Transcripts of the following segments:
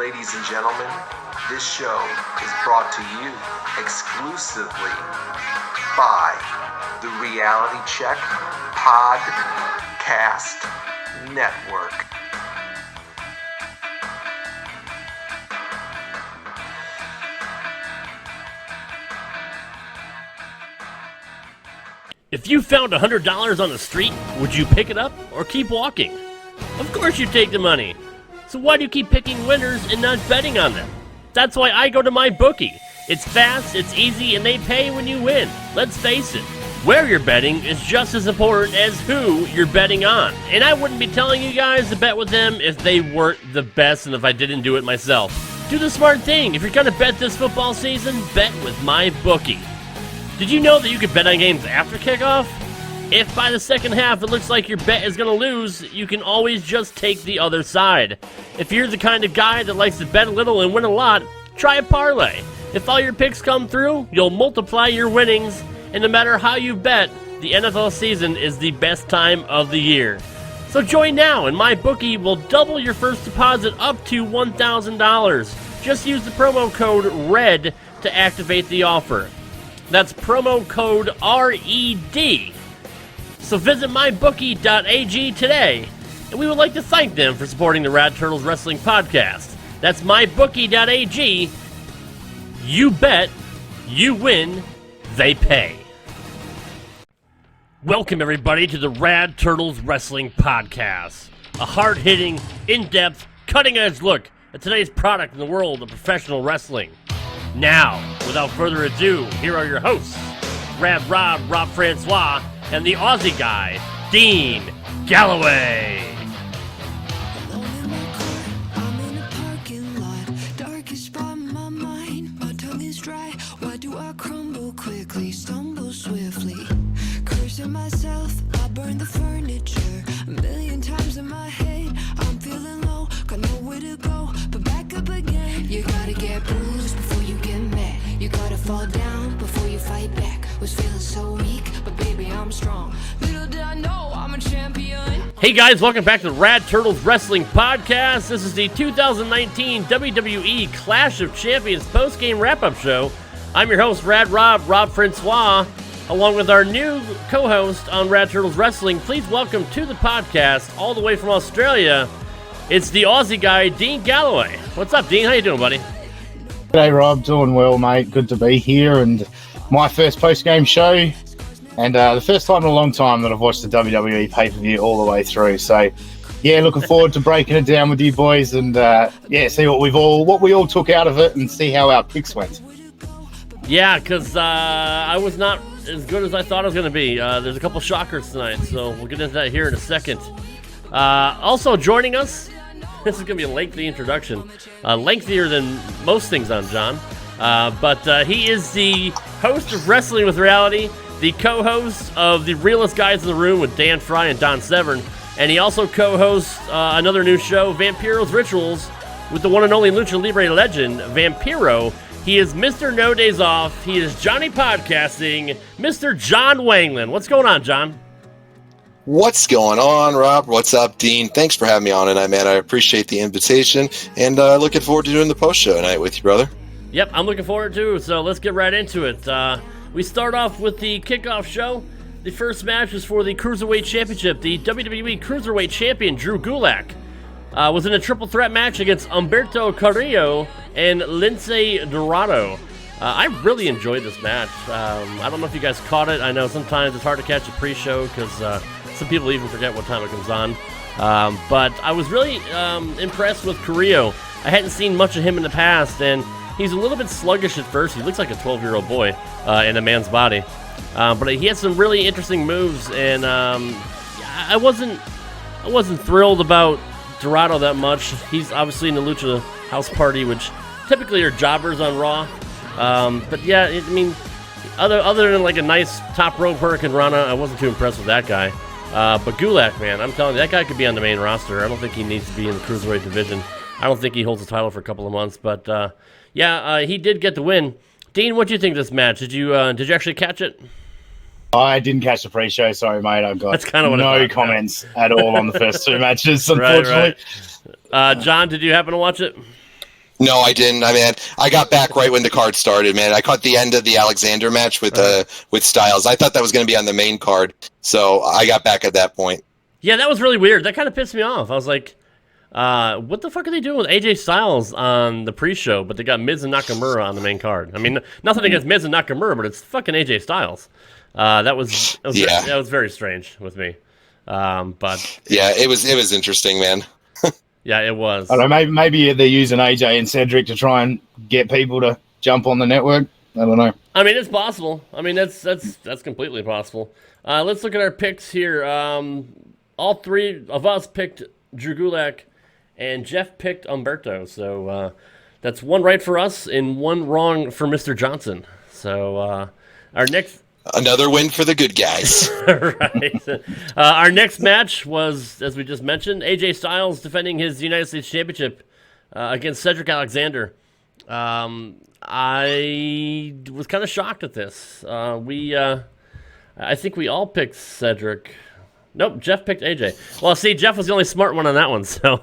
Ladies and gentlemen, this show is brought to you exclusively by the Reality Check Podcast Network. If you found $100 on the street, would you pick it up or keep walking? Of course you'd take the money. So why do you keep picking winners and not betting on them? That's why I go to my bookie. It's fast, it's easy, and they pay when you win. Let's face it, where you're betting is just as important as who you're betting on. And I wouldn't be telling you guys to bet with them if they weren't the best and if I didn't do it myself. Do the smart thing. If you're going to bet this football season, bet with my bookie. Did you know that you can bet on games after kickoff? If by the second half it looks like your bet is going to lose, you can always just take the other side. If you're the kind of guy that likes to bet a little and win a lot, try a parlay. If all your picks come through, you'll multiply your winnings, and no matter how you bet, the NFL season is the best time of the year. So join now, and my bookie will double your first deposit up to $1,000. Just use the promo code RED to activate the offer. That's promo code RED. So visit mybookie.ag today, and we would like to thank them for supporting the Rad Turtles Wrestling Podcast. That's mybookie.ag. You bet, you win, they pay. Welcome everybody to the Rad Turtles Wrestling Podcast, a hard-hitting, in-depth, cutting-edge look at today's product in the world of professional wrestling. Now, without further ado, here are your hosts, Rad Rob Francois, and the Aussie guy, Dean Galloway. Alone in my car, I'm in a parking lot. Darkest spot in my mind, my tongue is dry. Why do I crumble quickly, stumble swiftly? Cursing myself, I burn the furniture. A million times in my head, I'm feeling low, got nowhere to go, but back up again. You gotta get bruised before you get mad. You gotta fall down before you fight back. Was feeling so weak, but baby, I'm strong. Little did I know I'm a champion. Hey guys, welcome back to the Rad Turtles Wrestling Podcast. This is the 2019 WWE Clash of Champions post-game wrap-up show. I'm your host, Rad Rob Francois, along with our new co-host on Rad Turtles Wrestling. Please welcome to the podcast, all the way from Australia, it's the Aussie guy, Dean Galloway. What's up, Dean? How you doing, buddy? G'day, Rob. Doing well, mate. Good to be here, and my first post-game show, and the first time in a long time that I've watched the WWE pay-per-view all the way through. So, yeah, looking forward to breaking it down with you boys, and see what we all took out of it, and see how our picks went. Yeah, because I was not as good as I thought I was going to be. There's a couple shockers tonight, so we'll get into that here in a second. Also joining us, this is going to be a lengthy introduction, lengthier than most things on John, but he is the host of Wrestling with Reality, the co-host of the Realest Guys in the Room with Dan Fry and Don Severn, and he also co-hosts another new show, Vampiro's Rituals, with the one and only Lucha Libre legend, Vampiro. He is Mr. No Days Off. He is Johnny Podcasting, Mr. John Wangland. What's going on, John? What's going on, Rob? What's up, Dean? Thanks for having me on tonight, man. I appreciate the invitation, and looking forward to doing the post show tonight with you, brother. Yep, I'm looking forward to, so let's get right into it. We start off with the kickoff show. The first match is for the Cruiserweight Championship. The WWE Cruiserweight Champion, Drew Gulak, was in a triple threat match against Humberto Carrillo and Lince Dorado. I really enjoyed this match. I don't know if you guys caught it. I know sometimes it's hard to catch a pre-show because some people even forget what time it comes on. But I was really impressed with Carrillo. I hadn't seen much of him in the past, and he's a little bit sluggish at first. He looks like a 12-year-old boy in a man's body. But he had some really interesting moves, and I wasn't thrilled about Dorado that much. He's obviously in the Lucha House Party, which typically are jobbers on Raw. But yeah, I mean, other than like a nice top rope Hurricane Rana, I wasn't too impressed with that guy. But Gulak, man, I'm telling you, that guy could be on the main roster. I don't think he needs to be in the Cruiserweight division. I don't think he holds the title for a couple of months, but he did get the win. Dean, what do you think of this match? Did you actually catch it? I didn't catch the pre-show, sorry, mate. I've got That's kind of what no comments at all on the first two matches, unfortunately. Right. John, did you happen to watch it? No, I didn't. I mean, I got back right when the card started, man. I caught the end of the Alexander match with Styles. I thought that was going to be on the main card, so I got back at that point. Yeah, that was really weird. That kind of pissed me off. I was like, what the fuck are they doing with AJ Styles on the pre-show, but they got Miz and Nakamura on the main card? I mean, nothing against Miz and Nakamura, but it's fucking AJ Styles. That was very strange with me. But yeah, it was interesting, man. Yeah, it was. I don't know, maybe they're using AJ and Cedric to try and get people to jump on the network. I don't know. I mean, it's possible. I mean, that's completely possible. Let's look at our picks here. All three of us picked Drew Gulak, and Jeff picked Umberto. So that's one right for us and one wrong for Mr. Johnson. So our next... Another win for the good guys. Right. Our next match was, as we just mentioned, AJ Styles defending his United States Championship against Cedric Alexander. I was kind of shocked at this. I think we all picked Cedric. Nope, Jeff picked AJ. Well, see, Jeff was the only smart one on that one. So,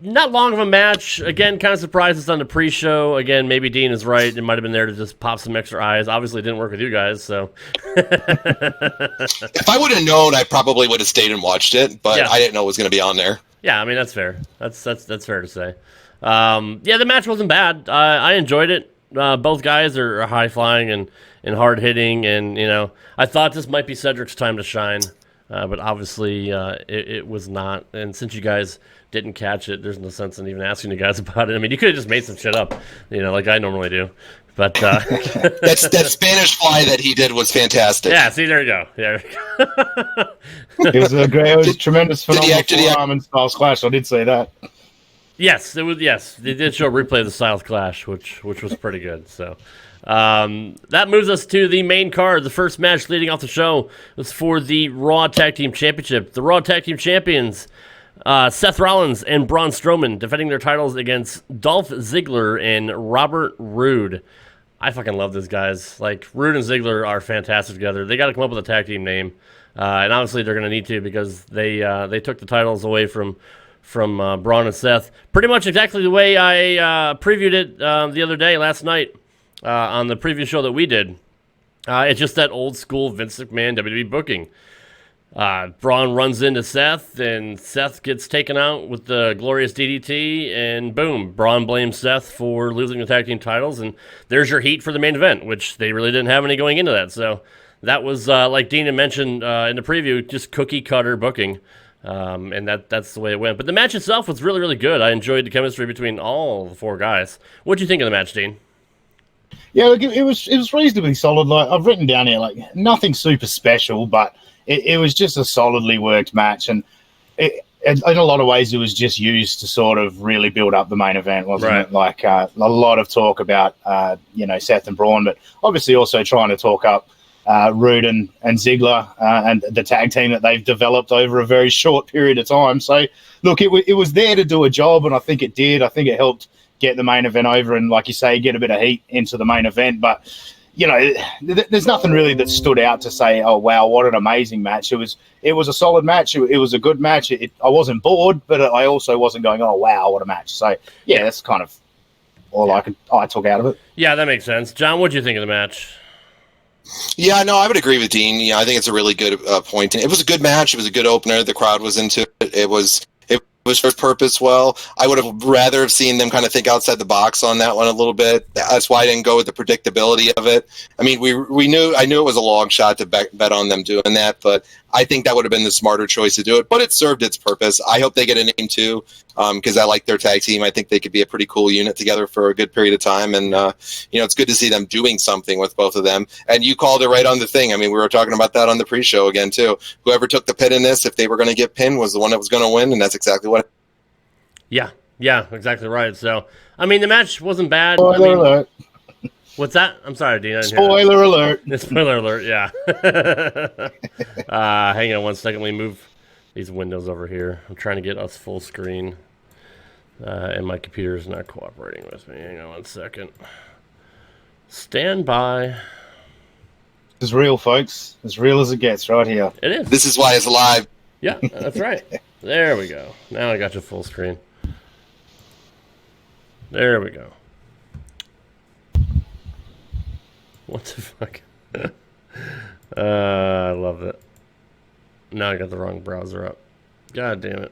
not long of a match. Again, kind of surprised it's on the pre-show. Again, maybe Dean is right. It might have been there to just pop some extra eyes. Obviously, it didn't work with you guys, so. If I would have known, I probably would have stayed and watched it, but yeah. I didn't know it was going to be on there. Yeah, I mean, that's fair. That's fair to say. Yeah, the match wasn't bad. I enjoyed it. Both guys are high-flying and hard-hitting, and, you know, I thought this might be Cedric's time to shine, but obviously it was not. And since you guys didn't catch it, there's no sense in even asking you guys about it. I mean, you could have just made some shit up, you know, like I normally do. But that Spanish fly that he did was fantastic. Yeah, see, there you go. Yeah. It was tremendous, phenomenal arm and Styles Clash. I did say that. Yes, it was. Yes, they did show a replay of the Styles Clash, which was pretty good. So that moves us to the main card. The first match leading off the show was for the Raw Tag Team Championship. The Raw Tag Team Champions, Seth Rollins and Braun Strowman, defending their titles against Dolph Ziggler and Robert Roode. I fucking love these guys. Like, Roode and Ziggler are fantastic together. They got to come up with a tag team name, and obviously they're going to need to because they took the titles away from Braun and Seth. Pretty much exactly the way I previewed it the other day, last night, on the preview show that we did. It's just that old school Vince McMahon WWE booking. Braun runs into Seth, and Seth gets taken out with the glorious DDT, and boom, Braun blames Seth for losing the tag team titles, and there's your heat for the main event, which they really didn't have any going into that. So that was, like Dean had mentioned in the preview, just cookie cutter booking. And that's the way it went. But the match itself was really, really good. I enjoyed the chemistry between all the four guys. What do you think of the match, Dean? Yeah, look, it was reasonably solid. Like, I've written down here, like, nothing super special, but it was just a solidly worked match, and in a lot of ways, it was just used to sort of really build up the main event, wasn't it? Like a lot of talk about Seth and Braun, but obviously also trying to talk up Roode and Ziggler and the tag team that they've developed over a very short period of time. So, look, it was there to do a job, and I think it did. I think it helped get the main event over and, like you say, get a bit of heat into the main event. But, you know, there's nothing really that stood out to say, oh, wow, what an amazing match. It was a solid match. It was a good match. I wasn't bored, but I also wasn't going, oh, wow, what a match. So, yeah, that's kind of all I took out of it. Yeah, that makes sense. John, what do you think of the match? Yeah, no, I would agree with Dean. Yeah, I think it's a really good point. It was a good match. It was a good opener. The crowd was into it. It was for purpose well. I would have rather have seen them kind of think outside the box on that one a little bit. That's why I didn't go with the predictability of it. I mean, I knew it was a long shot to bet on them doing that, but I think that would have been the smarter choice to do it. But it served its purpose. I hope they get a name too, because I like their tag team. I think they could be a pretty cool unit together for a good period of time. And it's good to see them doing something with both of them. And you called it right on the thing. I mean, we were talking about that on the pre-show again too. Whoever took the pin in this, if they were going to get pinned, was the one that was going to win, and that's exactly what. Yeah, exactly right. So, I mean, the match wasn't bad. Spoiler alert. What's that? I'm sorry, Dean. Spoiler alert. Spoiler alert, yeah. Hang on one second. Let me move these windows over here. I'm trying to get us full screen, and my computer is not cooperating with me. Hang on one second. Stand by. It's real, folks. As real as it gets right here. It is. This is why it's live. Yeah, that's right. There we go. Now I got you full screen. There we go. What the fuck? I love it. Now I got the wrong browser up. God damn it.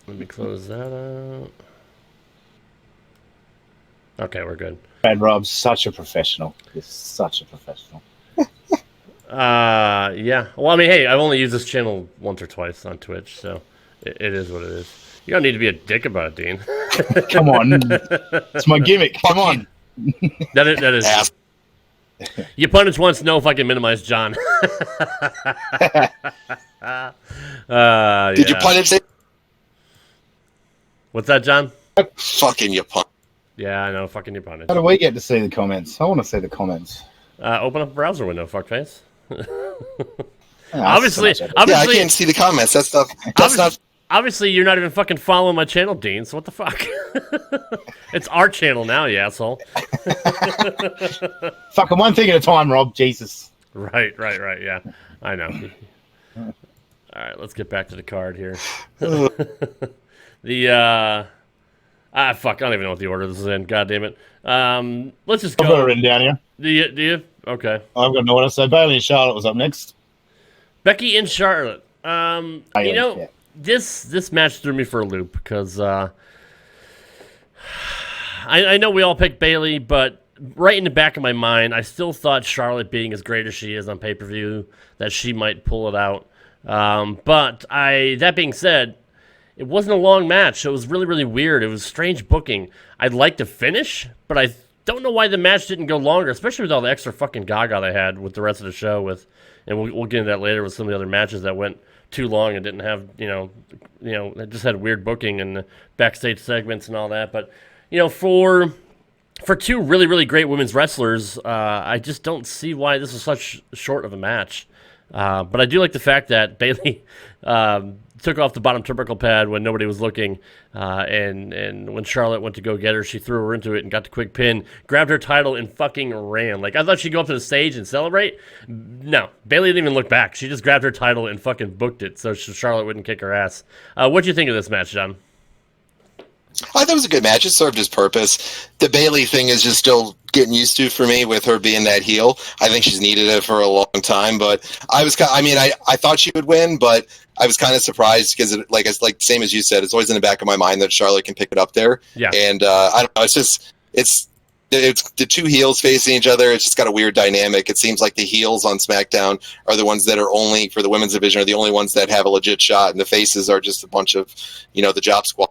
Let me close that out. Okay, we're good. And Rob's such a professional. He's such a professional. Yeah. Well, I mean, hey, I've only used this channel once or twice on Twitch, so it is what it is. You don't need to be a dick about it, Dean. Come on. It's my gimmick. Come on. That is. Ass. You punish once, know if I can minimize John. Did you punish it? What's that, John? Fucking you punish. Yeah, I know. Fucking you punish. How do we get to see the comments? I want to see the comments. Open up a browser window, fuckface. Ah, Obviously, so much Yeah, I obviously, can't see the comments. That stuff. That's not. obviously, you're not even fucking following my channel, Dean. So what the fuck? It's our channel now, you asshole. Fucking one thing at a time, Rob. Jesus. Right. Yeah, I know. All right, let's get back to the card here. Fuck, I don't even know what the order this is in. God damn it. Let's just I've got it go. written down here. Do you? Okay. I've got an order. So Bailey and Charlotte was up next. Becky and Charlotte. You know, yeah. this match threw me for a loop because I know we all picked Bailey, but right in the back of my mind, I still thought Charlotte, being as great as she is on pay-per-view, that she might pull it out. But that being said, it wasn't a long match. It was really, really weird. It was strange booking. I'd like to finish, but I don't know why the match didn't go longer, especially with all the extra fucking gaga they had with the rest of the show. And we'll get into that later with some of the other matches that went too long and didn't have, it just had weird booking and backstage segments and all that. But, for two really, really great women's wrestlers, I just don't see why this is such short of a match. But I do like the fact that Bayley took off the bottom turnbuckle pad when nobody was looking, and when Charlotte went to go get her, she threw her into it and got the quick pin, grabbed her title, and fucking ran. Like, I thought she'd go up to the stage and celebrate. No, Bayley didn't even look back. She just grabbed her title and fucking booked it so Charlotte wouldn't kick her ass. What'd you think of this match, John? I thought it was a good match. It served its purpose. The Bailey thing is just still getting used to for me with her being that heel. I think she's needed it for a long time, but I thought she would win, but I was kind of surprised because, it's same as you said, it's always in the back of my mind that Charlotte can pick it up there. Yeah. And I don't know. It's the two heels facing each other. It's just got a weird dynamic. It seems like the heels on SmackDown are the ones that are only for the women's division, are the only ones that have a legit shot, and the faces are just a bunch of, the job squad.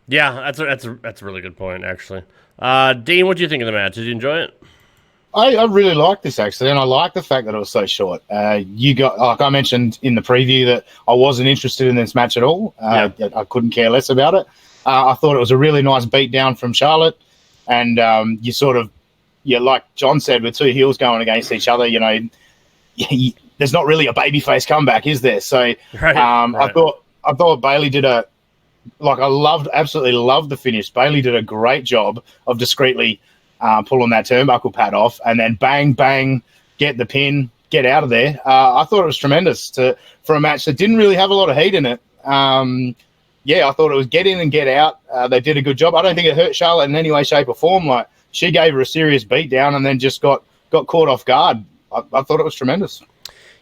Yeah, that's a really good point, actually. Dean, what do you think of the match? Did you enjoy it? I really like this, actually, and I like the fact that it was so short. Like I mentioned in the preview, that I wasn't interested in this match at all. I couldn't care less about it. I thought it was a really nice beatdown from Charlotte, and like John said, with two heels going against each other, there's not really a babyface comeback, is there? So Right. I thought Bailey did absolutely loved the finish. Bailey did a great job of discreetly pulling that turnbuckle pad off, and then bang, bang, get the pin, get out of there. I thought it was tremendous for a match that didn't really have a lot of heat in it. I thought it was get in and get out. They did a good job. I don't think it hurt Charlotte in any way, shape, or form. Like, she gave her a serious beat down and then just got caught off guard. I thought it was tremendous.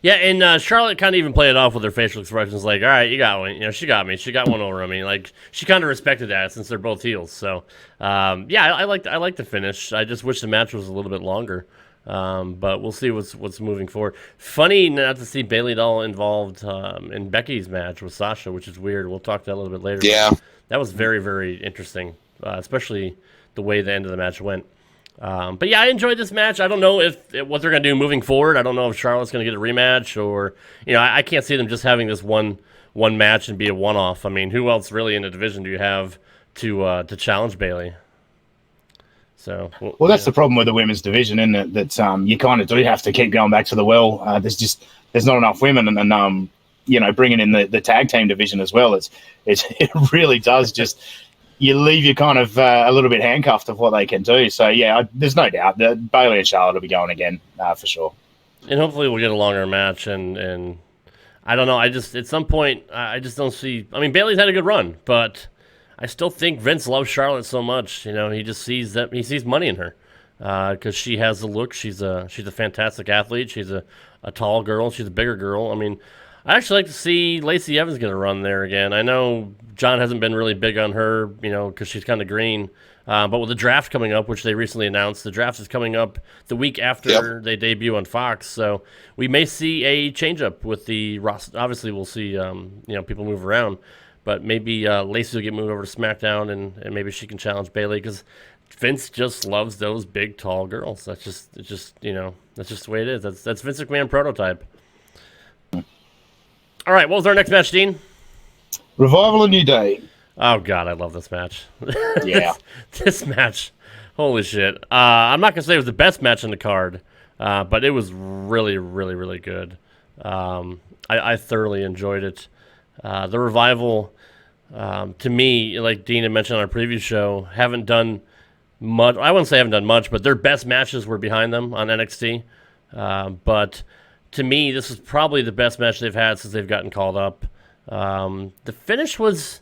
Yeah, and Charlotte kind of even played it off with her facial expressions, like, all right, you got one. She got me. She got one over on me. Like, she kind of respected that since they're both heels. So, I like the finish. I just wish the match was a little bit longer. But we'll see what's moving forward. Funny not to see Bayley at all involved in Becky's match with Sasha, which is weird. We'll talk to that a little bit later. Yeah. That was very, very interesting, especially the way the end of the match went. But yeah, I enjoyed this match. I don't know what they're going to do moving forward. I don't know if Charlotte's going to get a rematch, or I can't see them just having this one match and be a one-off. I mean, who else really in the division do you have to challenge Bayley? So well, that's the problem with the women's division, isn't it? That you kind of do have to keep going back to the well. There's not enough women, and bringing in the tag team division as well. It really does just. You leave you kind of a little bit handcuffed of what they can do. So, there's no doubt that Bayley and Charlotte will be going again for sure. And hopefully we'll get a longer match. And I don't know. At some point, I just don't see. I mean, Bayley's had a good run, but I still think Vince loves Charlotte so much. You know, he just sees money in her because she has the look. She's a fantastic athlete. She's a tall girl. She's a bigger girl. I mean, I actually like to see Lacey Evans get a run there again. I know John hasn't been really big on her, you know, because she's kind of green. But with the draft coming up, which they recently announced, the draft is coming up the week after they debut on Fox. So we may see a change-up with the roster. Obviously, we'll see, you know, people move around. But maybe Lacey will get moved over to SmackDown, and maybe she can challenge Bayley because Vince just loves those big, tall girls. That's just you know, that's just the way it is. That's Vince McMahon prototype. All right, what was our next match, Dean? Revival a New Day. Oh, God, I love this match. Yeah. this match, holy shit. I'm not going to say it was the best match on the card, but it was really, really, really good. I thoroughly enjoyed it. The Revival, to me, like Dean had mentioned on our previous show, haven't done much. I wouldn't say haven't done much, but their best matches were behind them on NXT. But to me, this is probably the best match they've had since they've gotten called up. The finish was...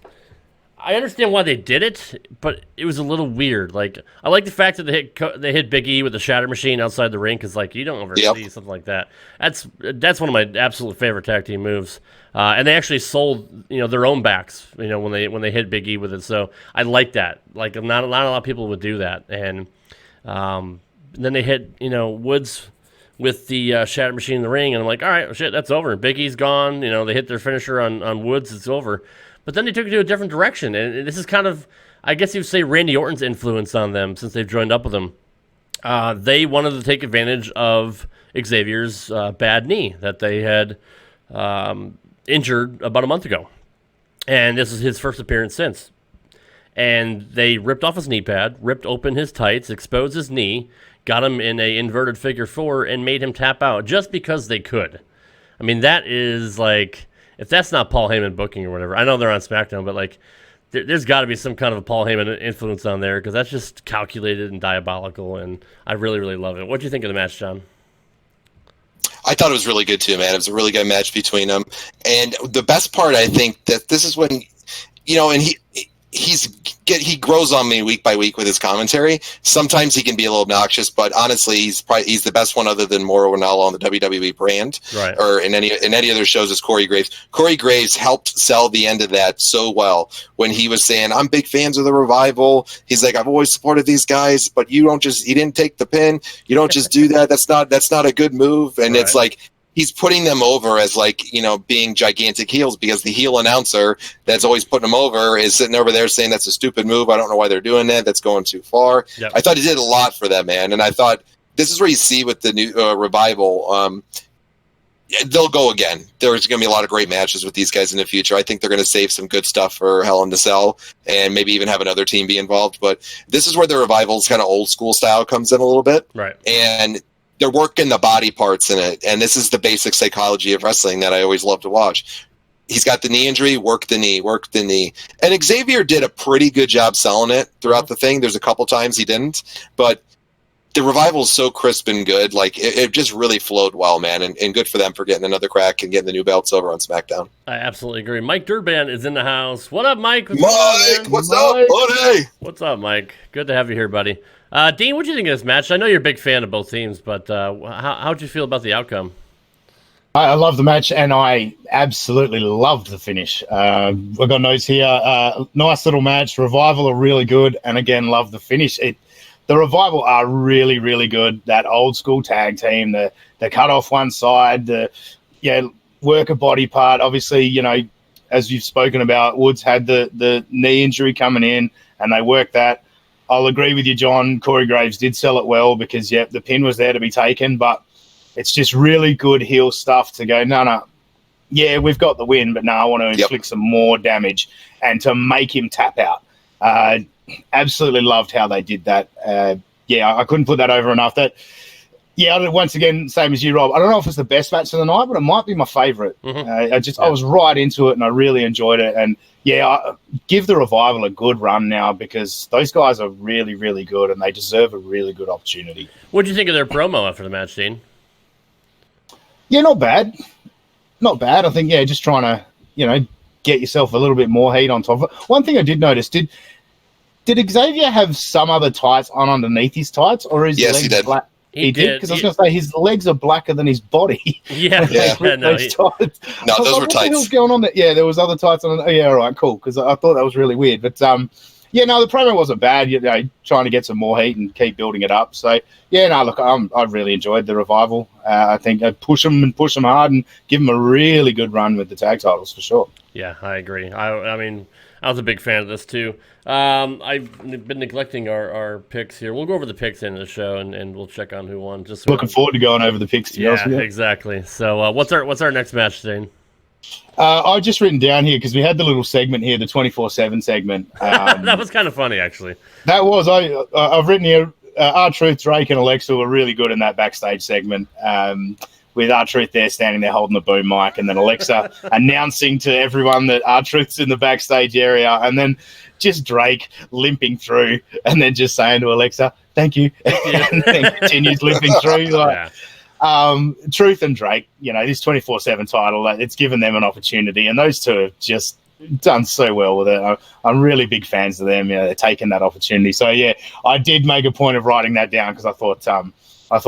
I understand why they did it, but it was a little weird. Like, I like the fact that they hit Big E with the Shatter Machine outside the ring, because, like, you don't ever see something like that. That's one of my absolute favorite tag team moves. And they actually sold, you know, their own backs, you know, when they hit Big E with it. So I like that. Like, not a lot of people would do that. And then they hit, you know, Woods with the Shatter Machine in the ring, and I'm like, all right, shit, that's over. Big E's gone. You know, they hit their finisher on Woods. It's over. But then they took it to a different direction, and this is kind of, I guess you would say, Randy Orton's influence on them since they've joined up with him. They wanted to take advantage of Xavier's bad knee that they had injured about a month ago. And this is his first appearance since. And they ripped off his knee pad, ripped open his tights, exposed his knee, got him in a inverted figure four, and made him tap out just because they could. I mean, that is like... If that's not Paul Heyman booking or whatever, I know they're on SmackDown, but like, there's got to be some kind of a Paul Heyman influence on there because that's just calculated and diabolical, and I really, really love it. What do you think of the match, John? I thought it was really good too, man. It was a really good match between them, and the best part, I think, that this is when, you know, and he grows on me week by week with his commentary. Sometimes he can be a little obnoxious, but honestly, he's the best one other than Mauro Ranallo on the WWE brand, right? Or in any other shows is Corey Graves. Corey Graves helped sell the end of that so well when he was saying, "I'm big fans of the Revival." He's like, "I've always supported these guys, but you didn't take the pin. You don't just do that. That's not a good move." And It's like, he's putting them over as, like, you know, being gigantic heels, because the heel announcer that's always putting them over is sitting over there saying that's a stupid move. I don't know why they're doing that. That's going too far. Yep. I thought he did a lot for that, man. And I thought this is where you see with the new Revival, they'll go again. There's going to be a lot of great matches with these guys in the future. I think they're going to save some good stuff for Hell in the Cell and maybe even have another team be involved. But this is where the Revival's kind of old school style comes in a little bit. Right. And they're working the body parts in it, and this is the basic psychology of wrestling that I always love to watch. He's got the knee injury, work the knee. And Xavier did a pretty good job selling it throughout the thing. There's a couple times he didn't, but the Revival is so crisp and good. Like, it just really flowed well, man, and good for them for getting another crack and getting the new belts over on SmackDown. I absolutely agree. Mike Durban is in the house. What up, Mike? What's up, buddy? What's up, Mike? Good to have you here, buddy. Dean, what do you think of this match? I know you're a big fan of both teams, but how'd you feel about the outcome? I love the match, and I absolutely loved the finish. I've got notes here. Nice little match. Revival are really good, and again, love the finish. The Revival are really, really good. That old school tag team, the cut off one side, work a body part. Obviously, you know, as you've spoken about, Woods had the knee injury coming in, and they worked that. I'll agree with you, John. Corey Graves did sell it well because, the pin was there to be taken, but it's just really good heel stuff to go, no, we've got the win, but no, I want to inflict some more damage and to make him tap out. Absolutely loved how they did that. I couldn't put that over enough. Once again, same as you, Rob. I don't know if it's the best match of the night, but it might be my favorite. Mm-hmm. I was right into it, and I really enjoyed it. And I give the Revival a good run now because those guys are really, really good, and they deserve a really good opportunity. What did you think of their promo after the match, Dean? Yeah, not bad. Not bad. I think, just trying to, get yourself a little bit more heat on top of it. One thing I did notice, did Xavier have some other tights on underneath his tights, or is Yes, legs he did. black? He did. Because I was going to say his legs are blacker than his body. Yeah, Yeah. Those tights. No, I was those like, were what the tights. hell's going on there? Yeah, there was other tights on. Oh, yeah, all right, cool. Because I thought that was really weird. But yeah, no, the promo wasn't bad. You know, trying to get some more heat and keep building it up. So yeah, no, look, I really enjoyed the revival. I think I'd push them hard and give them a really good run with the tag titles for sure. Yeah, I agree. I mean, I was a big fan of this too. I've been neglecting our picks here. We'll go over the picks in the show and we'll check on who won. Just Looking forward to going over the picks. Yeah, exactly. So what's our next match, Dane? I've just written down here because we had the little segment here, the 24/7 segment. That was kind of funny, actually. That was I've written here. R-Truth, Drake, and Alexa were really good in that backstage segment. With R-Truth there standing there holding the boom mic, and then Alexa announcing to everyone that R-Truth's in the backstage area, and then just Drake limping through, and then just saying to Alexa, "Thank you," and then continues limping through. Like, Truth and Drake, you know, this 24/7 title, it's given them an opportunity, and those two have just done so well with it. I'm really big fans of them. You know, they're taking that opportunity. So yeah, I did make a point of writing that down because I thought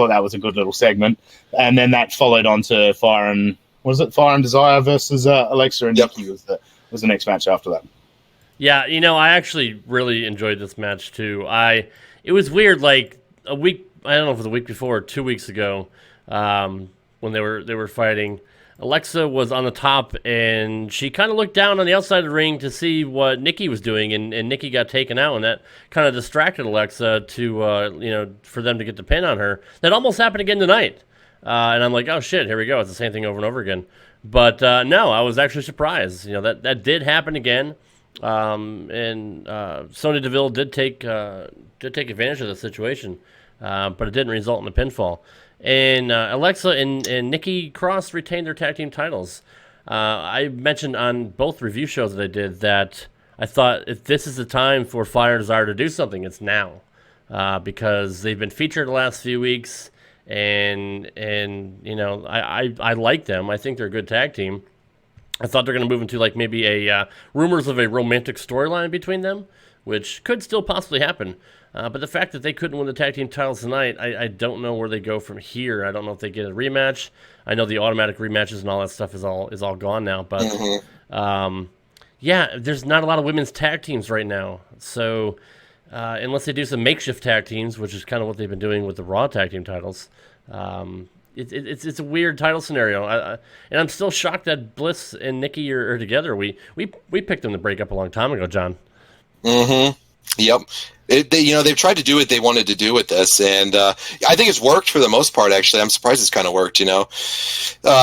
that was a good little segment. And then that followed on to Fire and Desire versus Alexa and Nikki was the next match after that. Yeah, you know, I actually really enjoyed this match too. It was weird, like a week, I don't know if it was a week before or 2 weeks ago, when they were fighting. Alexa was on the top, and she kind of looked down on the outside of the ring to see what Nikki was doing, and Nikki got taken out, and that kind of distracted Alexa to, for them to get the pin on her. That almost happened again tonight, and I'm like, oh shit, here we go, it's the same thing over and over again. But no, I was actually surprised. You know, that did happen again, and Sonya Deville did take advantage of the situation, but it didn't result in a pinfall. And Alexa and Nikki Cross retained their tag team titles. I mentioned on both review shows that I did that I thought if this is the time for Fire and Desire to do something, it's now. Because they've been featured the last few weeks, and you know, I like them. I think they're a good tag team. I thought they're going to move into like maybe a rumors of a romantic storyline between them, which could still possibly happen. But the fact that they couldn't win the tag team titles tonight, I don't know where they go from here. I don't know if they get a rematch. I know the automatic rematches and all that stuff is all gone now. But yeah, there's not a lot of women's tag teams right now. So unless they do some makeshift tag teams, which is kind of what they've been doing with the Raw tag team titles, it's a weird title scenario. And I'm still shocked that Bliss and Nikki are together. We picked them to break up a long time ago, John. Mm-hmm. Yep. They've tried to do what they wanted to do with this, and I think it's worked for the most part, actually. I'm surprised it's kind of worked, you know.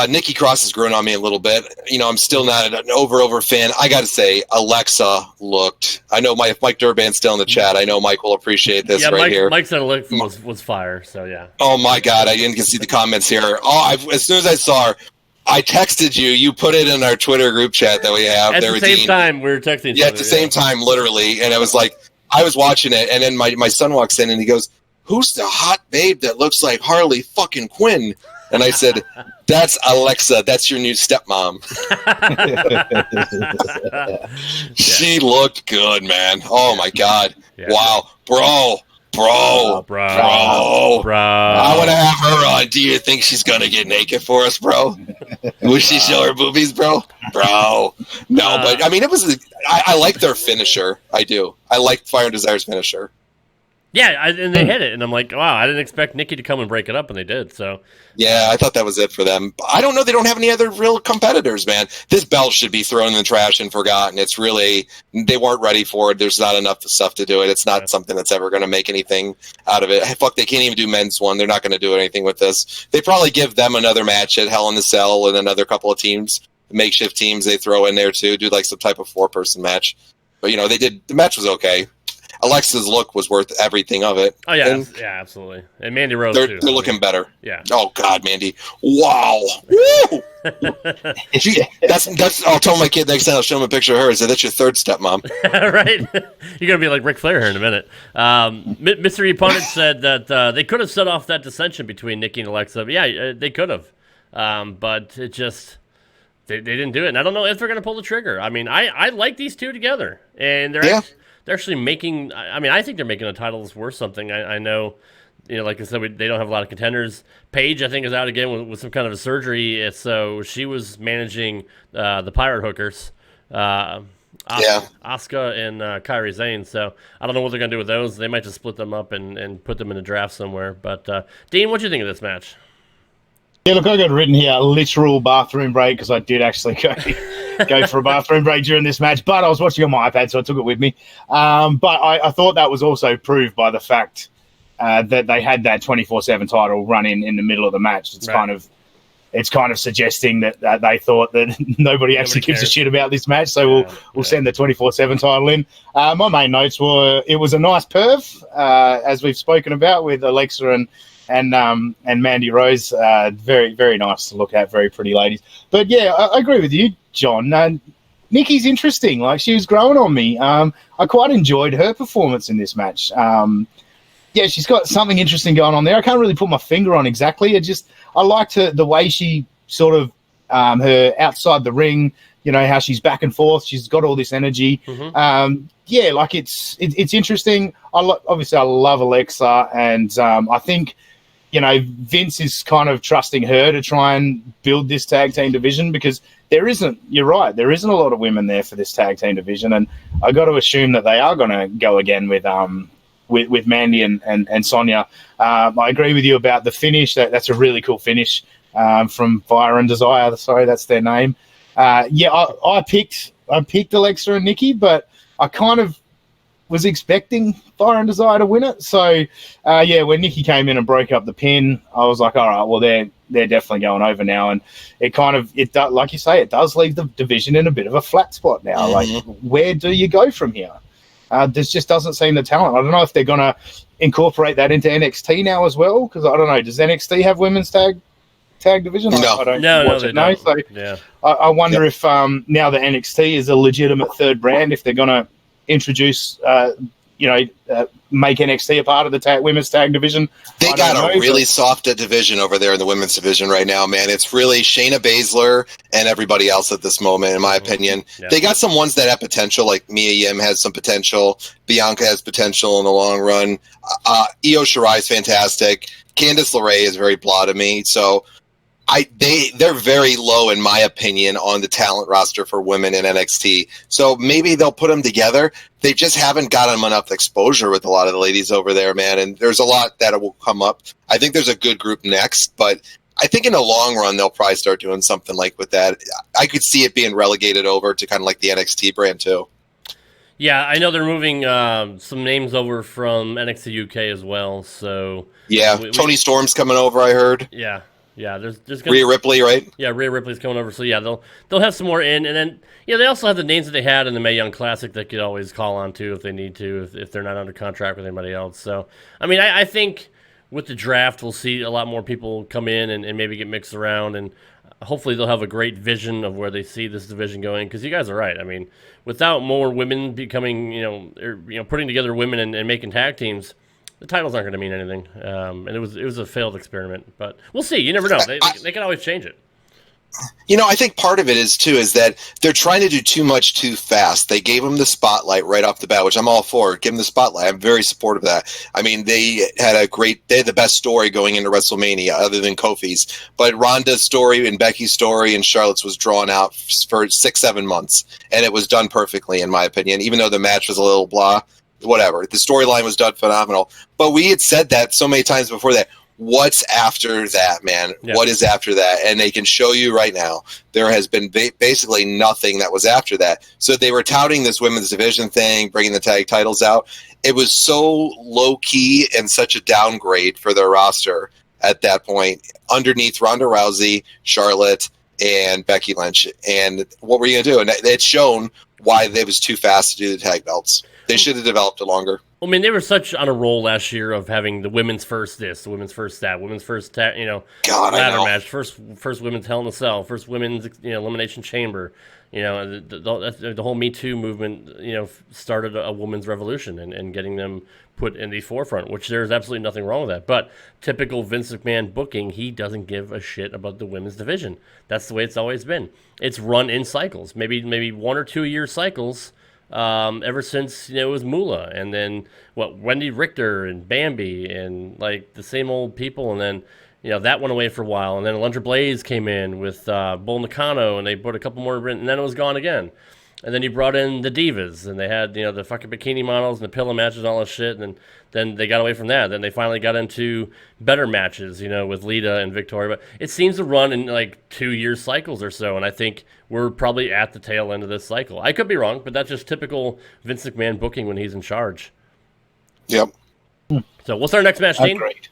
Nikki Cross has grown on me a little bit. You know, I'm still not an over fan. I got to say, Alexa looked... I know if Mike Durban's still in the chat, I know Mike will appreciate this here. Mike said Alexa was fire, so yeah. Oh, my God. I didn't get to see the comments here. As soon as I saw her, I texted you. You put it in our Twitter group chat that we have. At the same time, we were texting. Yeah, at the same time, literally. And it was like, I was watching it, and then my son walks in, and he goes, "Who's the hot babe that looks like Harley fucking Quinn?" And I said, "That's Alexa. That's your new stepmom." She looked good, man. Oh, my God. Yeah. Wow. Bro. I want to have her on. Do you think she's going to get naked for us, bro? Would she show her boobies, bro? No, but I mean, I like their finisher. I do. I like Fire and Desire's finisher. Yeah, and they hit it, and I'm like, wow, I didn't expect Nikki to come and break it up, and they did. So yeah, I thought that was it for them. I don't know. They don't have any other real competitors, man. This belt should be thrown in the trash and forgotten. It's really, they weren't ready for it. There's not enough stuff to do it. It's not something that's ever going to make anything out of it. Fuck, they can't even do men's one. They're not going to do anything with this. They probably give them another match at Hell in the Cell and another couple of teams, makeshift teams they throw in there too, do like some type of 4-person match. But, you know, the match was okay. Alexa's look was worth everything of it. Oh, yeah, yeah, absolutely. And Mandy Rose, they're too. They're looking better. Yeah. Oh, God, Mandy. Wow. Woo! That's. I'll tell my kid next time I'll show him a picture of her. I said, "That's your third stepmom." Right? You're going to be like Ric Flair here in a minute. Mystery Opponent said that they could have set off that dissension between Nikki and Alexa. But yeah, they could have. But it just... they didn't do it. And I don't know if they're going to pull the trigger. I mean, I like these two together. And they're actually making, I mean, I think they're making the titles worth something. I know, like I said, they don't have a lot of contenders. Paige, I think, is out again with some kind of a surgery. So she was managing the Pirate Hookers. Asuka and Kairi Sane. So I don't know what they're going to do with those. They might just split them up and put them in a draft somewhere. But Dean, what do you think of this match? Yeah, look, I got written here a literal bathroom break because I did actually go for a bathroom break during this match, but I was watching on my iPad, so I took it with me. But I thought that was also proved by the fact that they had that 24/7 title run in the middle of the match. It's kind of suggesting that they thought that nobody actually gives a shit about this match, so we'll send the 24/7 title in. My main notes were it was a nice perv, as we've spoken about with Alexa and Mandy Rose. Very, very nice to look at, very pretty ladies. But yeah, I agree with you, John. Nikki's interesting. Like, she was growing on me. I quite enjoyed her performance in this match. Yeah, she's got something interesting going on there. I can't really put my finger on exactly. I liked the way she sort of her outside the ring. How she's back and forth. She's got all this energy. Mm-hmm. Yeah, like it's interesting. Obviously I love Alexa, and I think Vince is kind of trusting her to try and build this tag team division because you're right, there isn't a lot of women there for this tag team division, and I got to assume that they are going to go again with Mandy and Sonya. I agree with you about the finish. That's a really cool finish from Fire and Desire. Sorry, that's their name. I picked Alexa and Nikki, but I kind of was expecting Fire and Desire to win it. So, when Nikki came in and broke up the pin, I was like, all right, well, they're definitely going over now. And it like you say, it does leave the division in a bit of a flat spot now. Mm-hmm. Like, where do you go from here? There just doesn't seem the talent. I don't know if they're going to incorporate that into NXT now as well, because I don't know. Does NXT have women's tag division? No. I don't watch it. No. So I wonder if now that NXT is a legitimate third brand, if they're going to introduce, make NXT a part of the women's tag division. They got a really soft division over there in the women's division right now, man. It's really Shayna Baszler and everybody else at this moment, in my opinion. Yeah. They got some ones that have potential, like Mia Yim has some potential. Bianca has potential in the long run. Io Shirai is fantastic. Candice LeRae is very blah to me. So they're very low, in my opinion, on the talent roster for women in NXT. So maybe they'll put them together. They just haven't got them enough exposure with a lot of the ladies over there, man. And there's a lot that will come up. I think there's a good group next, but I think in the long run, they'll probably start doing something like with that. I could see it being relegated over to kind of like the NXT brand too. Yeah, I know they're moving some names over from NXT UK as well. So yeah, Tony Storm's coming over, I heard. Yeah. Yeah, there's gonna Rhea Ripley, right? Yeah, Rhea Ripley's coming over, so yeah, they'll have some more in, and then they also have the names that they had in the Mae Young Classic that could always call on to if they need to, if they're not under contract with anybody else. So, I mean, I think with the draft, we'll see a lot more people come in and maybe get mixed around, and hopefully they'll have a great vision of where they see this division going. Because you guys are right. I mean, without more women becoming, putting together women and making tag teams, the titles aren't going to mean anything, and it was a failed experiment. But we'll see. You never know. They can always change it. I think part of it is that they're trying to do too much too fast. They gave them the spotlight right off the bat, which I'm all for. Give them the spotlight. I'm very supportive of that. I mean, they had the best story going into WrestleMania other than Kofi's. But Ronda's story and Becky's story and Charlotte's was drawn out for 6-7 months, and it was done perfectly, in my opinion, even though the match was a little blah. Whatever. The storyline was done phenomenal. But we had said that so many times before that. What's after that, man? Yeah. What is after that? And they can show you right now. There has been basically nothing that was after that. So they were touting this women's division thing, bringing the tag titles out. It was so low-key and such a downgrade for their roster at that point, underneath Ronda Rousey, Charlotte, and Becky Lynch. And what were you going to do? And it's shown why it was too fast to do the tag belts. They should have developed it longer. Well, I mean, they were such on a roll last year of having the women's first this, the women's first that, women's first ladder match, first women's Hell in a Cell, first women's elimination chamber. You know, the whole Me Too movement, you know, started a women's revolution and getting them put in the forefront, which there's absolutely nothing wrong with that. But typical Vince McMahon booking, he doesn't give a shit about the women's division. That's the way it's always been. It's run in cycles, maybe 1 or 2 year cycles, ever since, you know, it was Moolah, and then Wendy Richter and Bambi and like the same old people, and then, you know, that went away for a while, and then Alundra Blaze came in with Bull Nakano, and they put a couple more, and then it was gone again. And then you brought in the divas, and they had, you know, the fucking bikini models and the pillow matches and all this shit, and then they got away from that. Then they finally got into better matches, you know, with Lita and Victoria. But it seems to run in like 2 year cycles or so, and I think we're probably at the tail end of this cycle. I could be wrong, but that's just typical Vince McMahon booking when he's in charge. Yep. So what's our next match, Dean? Agreed.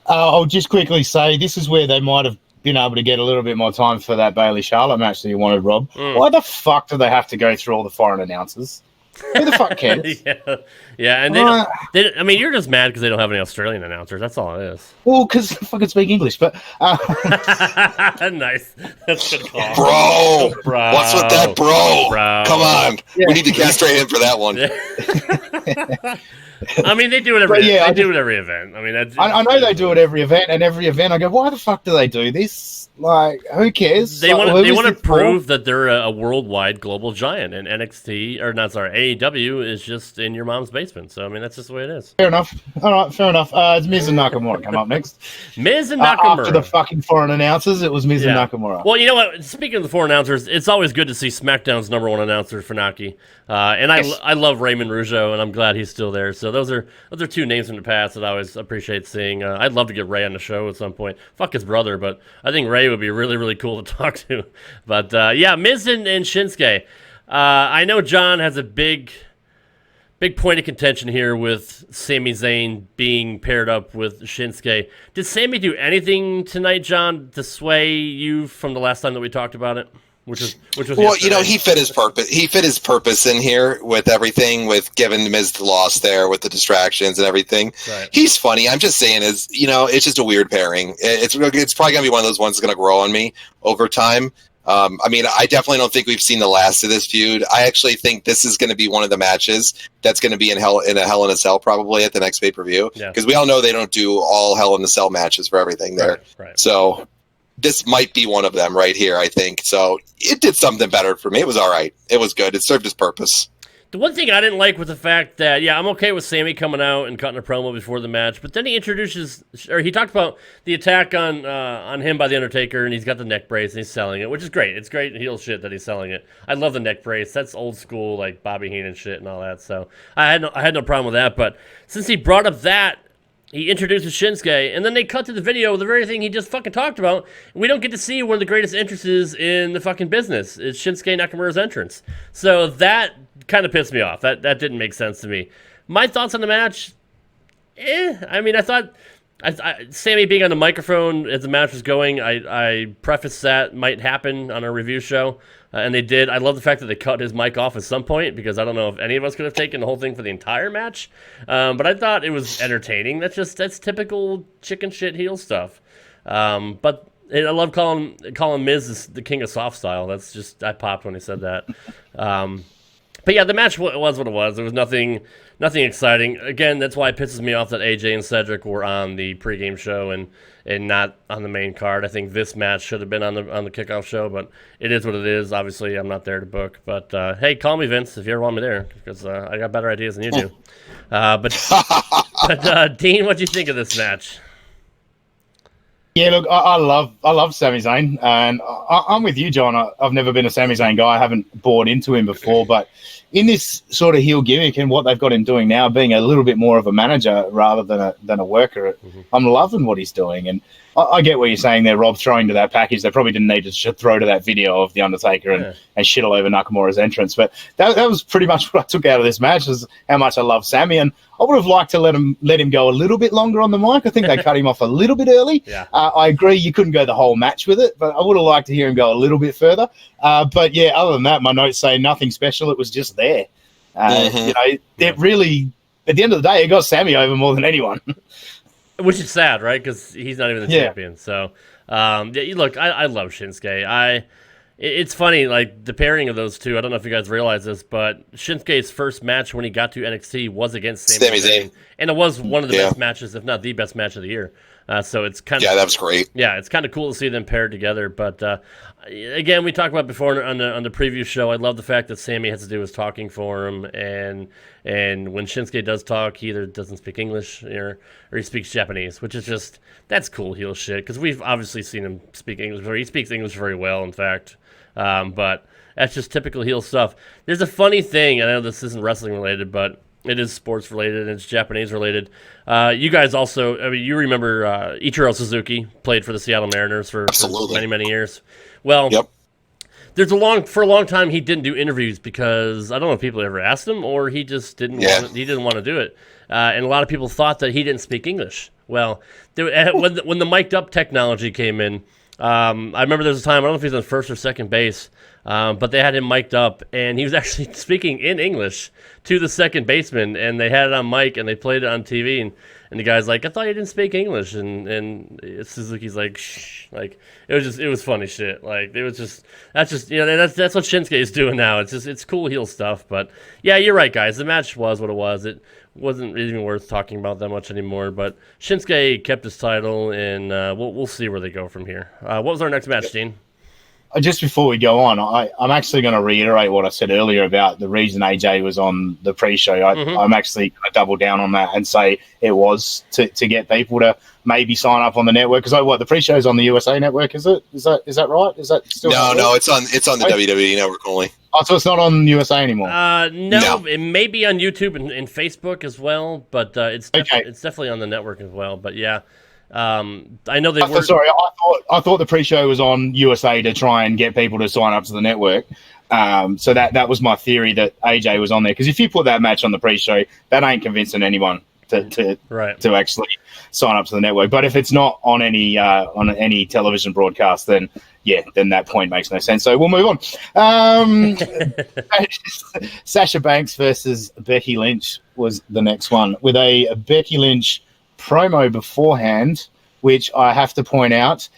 I'll just quickly say this is where they might have been able to get a little bit more time for that Bailey Charlotte match that you wanted, Rob. Why the fuck do they have to go through all the foreign announcers? Who the fuck cares? yeah, and they don't, I mean, you're just mad because they don't have any Australian announcers. That's all it is. Well, because they fucking speak English, but nice. That's a good call. Bro, what's with that, bro? Come on, we need to castrate him for that one. I mean, they do it every. They do it every event. I mean, I know they do it every event, and every event I go, why the fuck do they do this? Like, who cares? They like, want to prove that they're a worldwide global giant, and NXT AEW is just in your mom's basement. So I mean, that's just the way it is. Fair enough. All right, fair enough. It's Miz and Nakamura come up next. Miz and Nakamura. After the fucking foreign announcers, it was Miz and Nakamura. Well, you know what? Speaking of the foreign announcers, it's always good to see SmackDown's #1 announcer Funaki, and I love Raymond Rougeau, and I'm glad he's still there. So those are two names from the past that I always appreciate seeing. I'd love to get Ray on the show at some point. Fuck his brother, but I think Ray would be really, really cool to talk to. But yeah, Miz and Shinsuke. I know John has a big point of contention here with Sami Zayn being paired up with Shinsuke. Did Sami do anything tonight, John, to sway you from the last time that we talked about it? Which was well, yesterday. you know, he fit his purpose. He fit his purpose in here with everything, with giving Miz the loss there, with the distractions and everything. Right. He's funny. I'm just saying, it's just a weird pairing. It's probably gonna be one of those ones that's gonna grow on me over time. I mean, I definitely don't think we've seen the last of this feud. I actually think this is going to be one of the matches that's going to be in a Hell in a Cell probably at the next pay-per-view, because we all know they don't do all Hell in a Cell matches for everything there. Right. So this might be one of them right here, I think. So it did something better for me. It was all right. It was good. It served its purpose. The one thing I didn't like was the fact that, I'm okay with Sami coming out and cutting a promo before the match, but then he talked about the attack on him by The Undertaker, and he's got the neck brace, and he's selling it, which is great. It's great heel shit that he's selling it. I love the neck brace. That's old school, like Bobby Heenan shit and all that, so I had no problem with that, but since he brought up that, he introduces Shinsuke, and then they cut to the video with the very thing he just fucking talked about. And we don't get to see one of the greatest entrances in the fucking business. It's Shinsuke Nakamura's entrance. So that kind of pissed me off. That didn't make sense to me. My thoughts on the match, I mean, I thought Sami being on the microphone as the match was going, I prefaced that might happen on a review show, and they did. I love the fact that they cut his mic off at some point, because I don't know if any of us could have taken the whole thing for the entire match, but I thought it was entertaining. That's typical chicken shit heel stuff. But I love calling Miz the king of soft style. That's just, I popped when he said that. But yeah, the match was what it was. There was nothing exciting. Again, that's why it pisses me off that AJ and Cedric were on the pregame show and not on the main card. I think this match should have been on the kickoff show, but it is what it is. Obviously, I'm not there to book. But hey, call me Vince if you ever want me there, because I got better ideas than you do. But Dean, what do you think of this match? Yeah, look, I love Sami Zayn, and I'm with you, John. I've never been a Sami Zayn guy. I haven't bought into him before, but in this sort of heel gimmick and what they've got him doing now, being a little bit more of a manager rather than a worker, I'm loving what he's doing. And I get what you're saying there, Rob, throwing to that package. They probably didn't need to throw to that video of The Undertaker and shit all over Nakamura's entrance. But that was pretty much what I took out of this match, is how much I love Sami. And I would have liked to let him go a little bit longer on the mic. I think they cut him off a little bit early. Yeah. I agree you couldn't go the whole match with it, but I would have liked to hear him go a little bit further. But yeah, other than that, my notes say nothing special. It was just there. You know, it really, at the end of the day, it got Sami over more than anyone. Which is sad, right? Because he's not even the champion. So, look, I love Shinsuke. It's funny, like the pairing of those two. I don't know if you guys realize this, but Shinsuke's first match when he got to NXT was against Sami Zayn, and it was one of the best matches, if not the best match of the year. So it's kind of that was great. Yeah, it's kind of cool to see them paired together. But again, we talked about before on the preview show. I love the fact that Sami has to do his talking for him, and when Shinsuke does talk, he either doesn't speak English or he speaks Japanese, which is just that's cool heel shit because we've obviously seen him speak English. Or he speaks English very well, in fact. But that's just typical heel stuff. There's a funny thing. I know this isn't wrestling related, but it is sports related and it's Japanese related. You guys also, I mean, you remember Ichiro Suzuki played for the Seattle Mariners for many, many years. Well, for a long time he didn't do interviews because I don't know if people ever asked him or he just didn't want to do it. And a lot of people thought that he didn't speak English. Well, when the mic'd up technology came in, I remember there was a time, I don't know if he was on first or second base, but they had him mic'd up, and he was actually speaking in English to the second baseman, and they had it on mic, and they played it on TV, and the guy's like, I thought you didn't speak English, and Suzuki's like, shh, like, it was funny shit, like, that's what Shinsuke is doing now, it's cool heel stuff, but, yeah, you're right, guys, the match was what it was, it wasn't even worth talking about that much anymore, but Shinsuke kept his title, and we'll see where they go from here. What was our next match, Dean? Just before we go on, I'm actually going to reiterate what I said earlier about the reason AJ was on the pre-show. I'm actually going to double down on that and say it was to get people to maybe sign up on the network. Because the pre-show is on the USA Network, is it? Is that right? Is that still? No, it's on the WWE Network only. Oh, so it's not on USA anymore. No, it may be on YouTube and Facebook as well, but it's definitely on the network as well. But yeah. I know they were. Sorry, I thought the pre-show was on USA to try and get people to sign up to the network. So that was my theory that AJ was on there. Because if you put that match on the pre-show, that ain't convincing anyone to actually sign up to the network. But if it's not on any television broadcast, then that point makes no sense. So we'll move on. Sasha Banks versus Becky Lynch was the next one with a Becky Lynch promo beforehand, which I have to point out.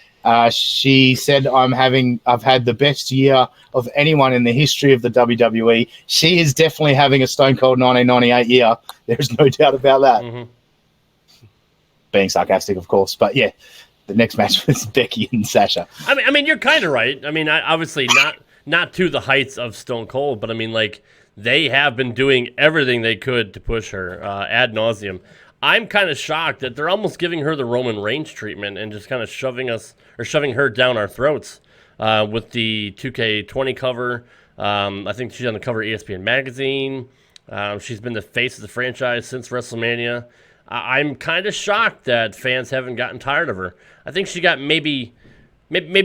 She said, I've had the best year of anyone in the history of the WWE. She is definitely having a Stone Cold 1998 year. There's no doubt about that. Mm-hmm. Being sarcastic, of course. But yeah, the next match was Becky and Sasha. I mean, you're kind of right. I mean, obviously not to the heights of Stone Cold, but I mean, like, they have been doing everything they could to push her ad nauseum. I'm kind of shocked that they're almost giving her the Roman Reigns treatment and just kind of shoving her down our throats with the 2K20 cover. I think she's on the cover of ESPN magazine. She's been the face of the franchise since WrestleMania. I'm kind of shocked that fans haven't gotten tired of her. I think she got maybe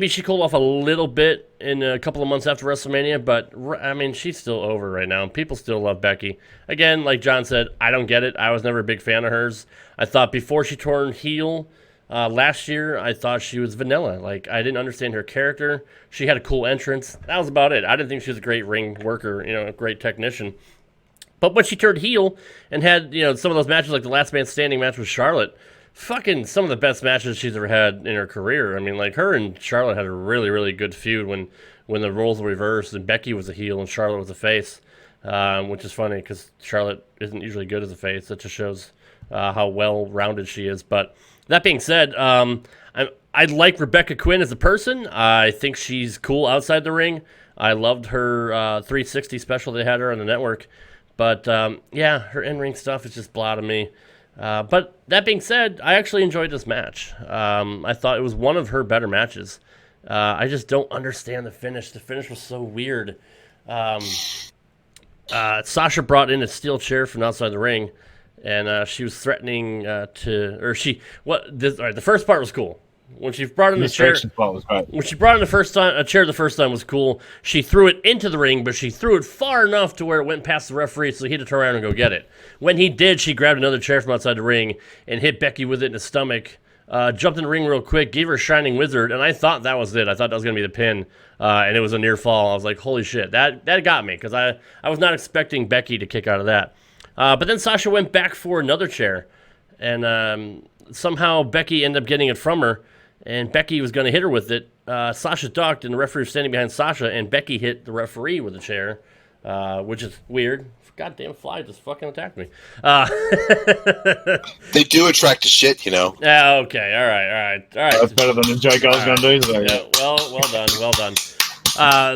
she cooled off a little bit in a couple of months after WrestleMania, but, I mean, she's still over right now. People still love Becky. Again, like John said, I don't get it. I was never a big fan of hers. I thought before she turned heel last year, I thought she was vanilla. Like, I didn't understand her character. She had a cool entrance. That was about it. I didn't think she was a great ring worker, a great technician. But when she turned heel and had, some of those matches, like the Last Man Standing match with Charlotte, fucking some of the best matches she's ever had in her career. I mean, like, her and Charlotte had a really, really good feud when the roles were reversed and Becky was a heel and Charlotte was a face, which is funny because Charlotte isn't usually good as a face. That just shows how well-rounded she is. But that being said, I like Rebecca Quinn as a person. I think she's cool outside the ring. I loved her 360 special they had her on the network. But, her in-ring stuff is just blah to me. But that being said, I actually enjoyed this match. I thought it was one of her better matches. I just don't understand the finish. The finish was so weird. Sasha brought in a steel chair from outside the ring, and she was threatening the first part was cool. When she brought in the chair, when she brought in a chair the first time was cool. She threw it into the ring, but she threw it far enough to where it went past the referee, so he had to turn around and go get it. When he did, she grabbed another chair from outside the ring and hit Becky with it in the stomach. Jumped in the ring real quick, gave her a Shining Wizard, and I thought that was it. I thought that was going to be the pin, and it was a near fall. I was like, holy shit, that got me, because I was not expecting Becky to kick out of that. But then Sasha went back for another chair, and somehow Becky ended up getting it from her. And Becky was going to hit her with it, Sasha ducked, and the referee was standing behind Sasha, and Becky hit the referee with a chair, which is weird. Goddamn fly just fucking attacked me. They do attract to shit, you know. Yeah, okay, all right. That's better than the joke I was going to do. So, Yeah, well done.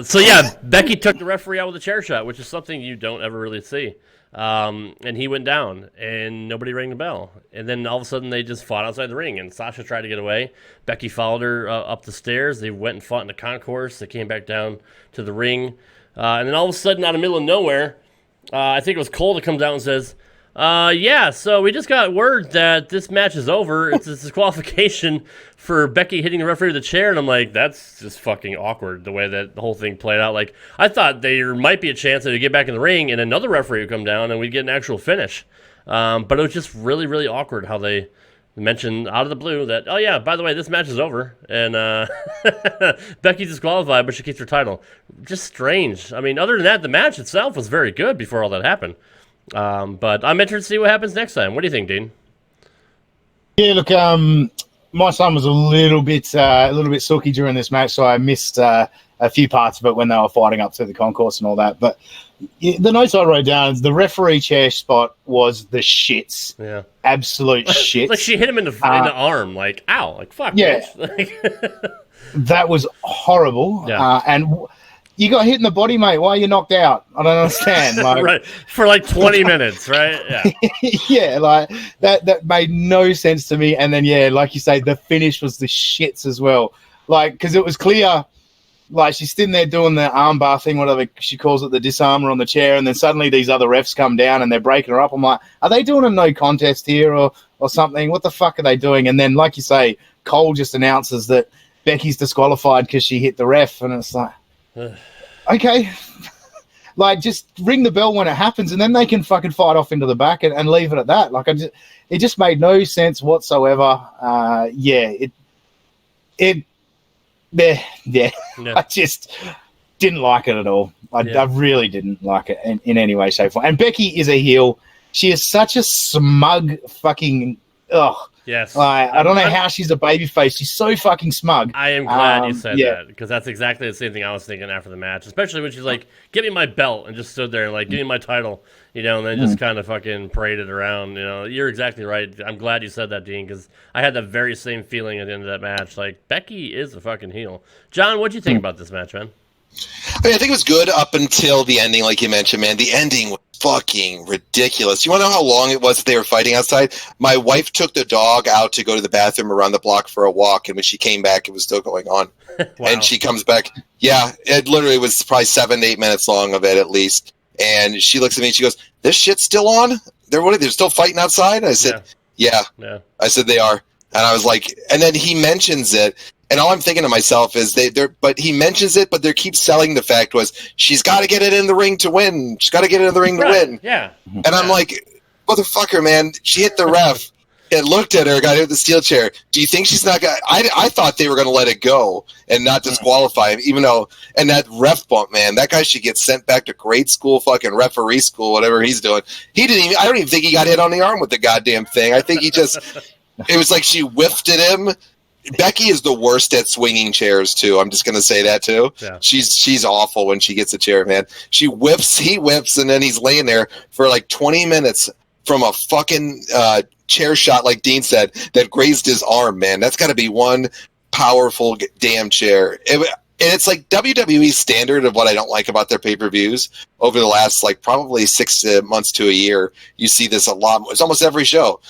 So yeah, Becky took the referee out with a chair shot, which is something you don't ever really see. And he went down, and nobody rang the bell. And then all of a sudden, they just fought outside the ring, and Sasha tried to get away. Becky followed her up the stairs. They went and fought in the concourse. They came back down to the ring. And then all of a sudden, out of the middle of nowhere, I think it was Cole that comes out and says, yeah, so we just got word that this match is over. It's a disqualification for Becky hitting the referee with a chair. And I'm like, that's just fucking awkward, the way that the whole thing played out. Like, I thought there might be a chance that they'd get back in the ring and another referee would come down and we'd get an actual finish. But it was just really, really awkward how they mentioned out of the blue that, oh yeah, by the way, this match is over. And Becky's disqualified, but she keeps her title. Just strange. I mean, other than that, the match itself was very good before all that happened. But I'm interested to see what happens next time. What do you think, Dean? Yeah, look, my son was a little bit sooky during this match, so I missed a few parts of it when they were fighting up through the concourse and all that. But the notes I wrote down is the referee chair spot was the shits. Yeah. Absolute shits. Like she hit him in the arm, like, ow, like, fuck. Yeah. Bitch. That was horrible. Yeah. And you got hit in the body, mate. Why are you knocked out? I don't understand. Like, right. For like 20 minutes, right? Yeah. yeah, like that made no sense to me. And then, yeah, like you say, the finish was the shits as well. Like, because it was clear, like she's sitting there doing the armbar thing, whatever she calls it, the disarmer on the chair, and then suddenly these other refs come down and they're breaking her up. I'm like, are they doing a no contest here or something? What the fuck are they doing? And then, like you say, Cole just announces that Becky's disqualified because she hit the ref, and it's like, okay, like just ring the bell when it happens, and then they can fucking fight off into the back and leave it at that. Like it just made no sense whatsoever. Yeah. I just didn't like it at all. I really didn't like it in any way, shape, or form. And Becky is a heel. She is such a smug fucking Yes. I don't know how she's a babyface. She's so fucking smug. I am glad you said that, because that's exactly the same thing I was thinking after the match, especially when she's like, give me my belt, and just stood there and like, give me my title, you know, and then just kind of fucking paraded around, you know. You're exactly right. I'm glad you said that, Dean, because I had that very same feeling at the end of that match. Like, Becky is a fucking heel. John, what'd you think about this match, man? I think it was good up until the ending, like you mentioned, man. The ending was fucking ridiculous. You want to know how long it was that they were fighting outside? My wife took the dog out to go to the bathroom around the block for a walk, and when she came back, it was still going on. Wow. And she comes back. Yeah, it literally was probably 7 to 8 minutes long of it at least. And she looks at me and she goes, "This shit's still on? They're still fighting outside?" I said, yeah. I said, they are. And I was like, and then he mentions it. And all I'm thinking to myself is but he mentions it, but they keep selling the fact was she's got to get it in the ring to win. She's got to get it in the ring to win. Yeah. And I'm like, motherfucker, man, she hit the ref and looked at her, got hit with the steel chair. Do you think she's not going to, I thought they were going to let it go and not disqualify him, even though, and that ref bump, man, that guy should get sent back to grade school, fucking referee school, whatever he's doing. I don't even think he got hit on the arm with the goddamn thing. I think he just, it was like she whiffed at him. Becky is the worst at swinging chairs too. I'm just gonna say that too. Yeah. She's awful when she gets a chair, man. He whips, and then he's laying there for like 20 minutes from a fucking chair shot, like Dean said, that grazed his arm, man. That's got to be one powerful damn chair. And it's like WWE standard of what I don't like about their pay-per-views over the last like probably 6 months to a year. You see this a lot. It's almost every show.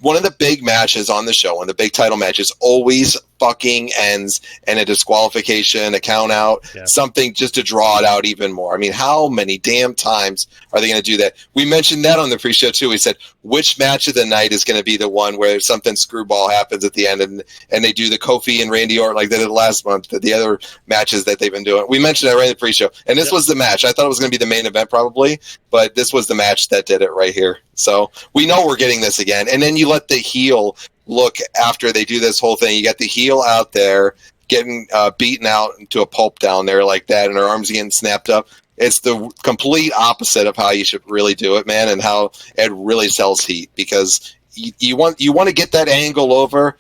One of the big matches on the show, one of the big title matches, always fucking ends in a disqualification, a count out, something just to draw it out even more. I mean, how many damn times are they going to do that? We mentioned that on the pre-show too. We said, which match of the night is going to be the one where something screwball happens at the end, and they do the Kofi and Randy Orton like they did last month, the other matches that they've been doing. We mentioned that right in the pre-show, and this was the match. I thought it was going to be the main event probably, but this was the match that did it right here. So we know we're getting this again. And then you let the heel look after they do this whole thing. You got the heel out there getting beaten out into a pulp down there like that, and her arms getting snapped up. It's the complete opposite of how you should really do it, man, and how it really sells heat, because you want to get that angle over.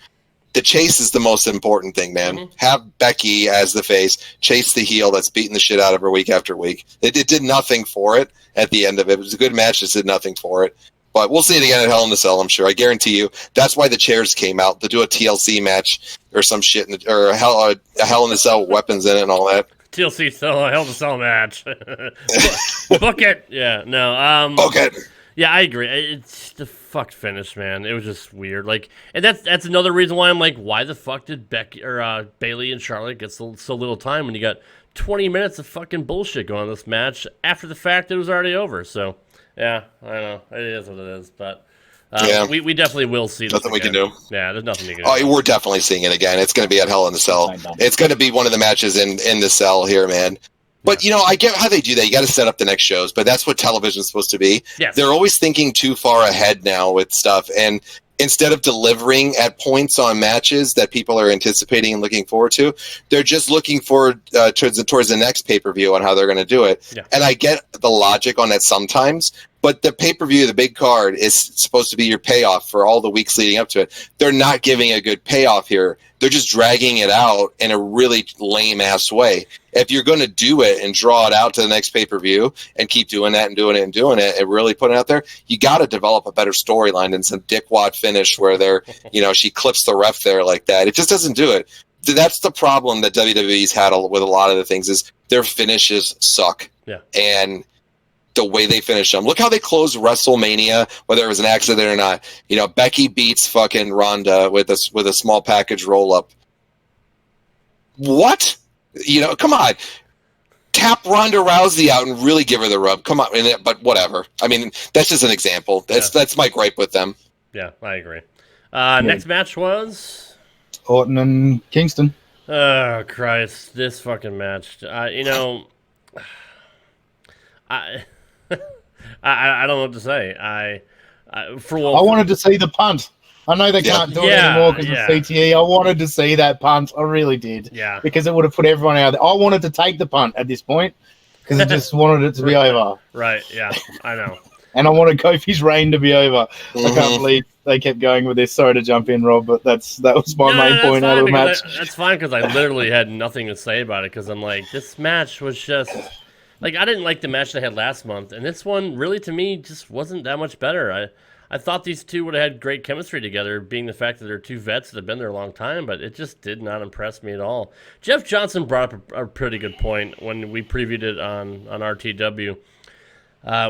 the chase is the most important thing, man. Mm-hmm. Have Becky as the face, chase the heel that's beating the shit out of her week after week. It did nothing for it at the end of it. It was a good match, just did nothing for it. But we'll see it again at Hell in a Cell, I'm sure. I guarantee you. That's why the chairs came out, to do a TLC match or some shit, or a Hell in a Cell with weapons in it and all that. TLC Hell in a Cell match. Book it. Yeah, no. Book it. Yeah, I agree. It's the fucked finish, man. It was just weird. Like, and that's another reason why I'm like, why the fuck did Becky or Bailey and Charlotte get so little time when you got 20 minutes of fucking bullshit going on this match after the fact that it was already over? So, yeah, I don't know. It is what it is, but we definitely will see this. Nothing we can do. Yeah, there's nothing you can do. Oh, we're definitely seeing it again. It's going to be at Hell in a Cell. It's going to be one of the matches in the cell here, man. But, I get how they do that. You got to set up the next shows, but that's what television's supposed to be. Yes. They're always thinking too far ahead now with stuff, and instead of delivering at points on matches that people are anticipating and looking forward to, they're just looking forward towards the next pay-per-view on how they're going to do it. Yeah. And I get the logic on that sometimes, but the pay-per-view, the big card, is supposed to be your payoff for all the weeks leading up to it. They're not giving a good payoff here. They're just dragging it out in a really lame-ass way. If you're going to do it and draw it out to the next pay-per-view and keep doing that and doing it and really put it out there, you got to develop a better storyline than some dickwad finish where they're, she clips the ref there like that. It just doesn't do it. That's the problem that WWE's had with a lot of the things, is their finishes suck. Yeah. And the way they finish them. Look how they closed WrestleMania, whether it was an accident or not. Becky beats fucking Ronda with a small package roll-up. What? Come on. Tap Ronda Rousey out and really give her the rub. Come on. But whatever. I mean, that's just an example. That's my gripe with them. Yeah, I agree. Next match was Orton and Kingston. Oh, Christ. This fucking match. I don't know what to say. I wanted to see the punt. I know they can't do it anymore because of CTE. I wanted to see that punt. I really did. Yeah. Because it would have put everyone out there. I wanted to take the punt at this point because I just wanted it to be over. Right, yeah. I know. And I wanted Kofi's reign to be over. I can't believe they kept going with this. Sorry to jump in, Rob, but that was my main point out of the match. That's fine because I literally had nothing to say about it because I'm like, this match was just... Like, I didn't like the match they had last month, and this one, really, to me, just wasn't that much better. I thought these two would have had great chemistry together, being the fact that they're two vets that have been there a long time, but it just did not impress me at all. Jeff Johnson brought up a pretty good point when we previewed it on RTW.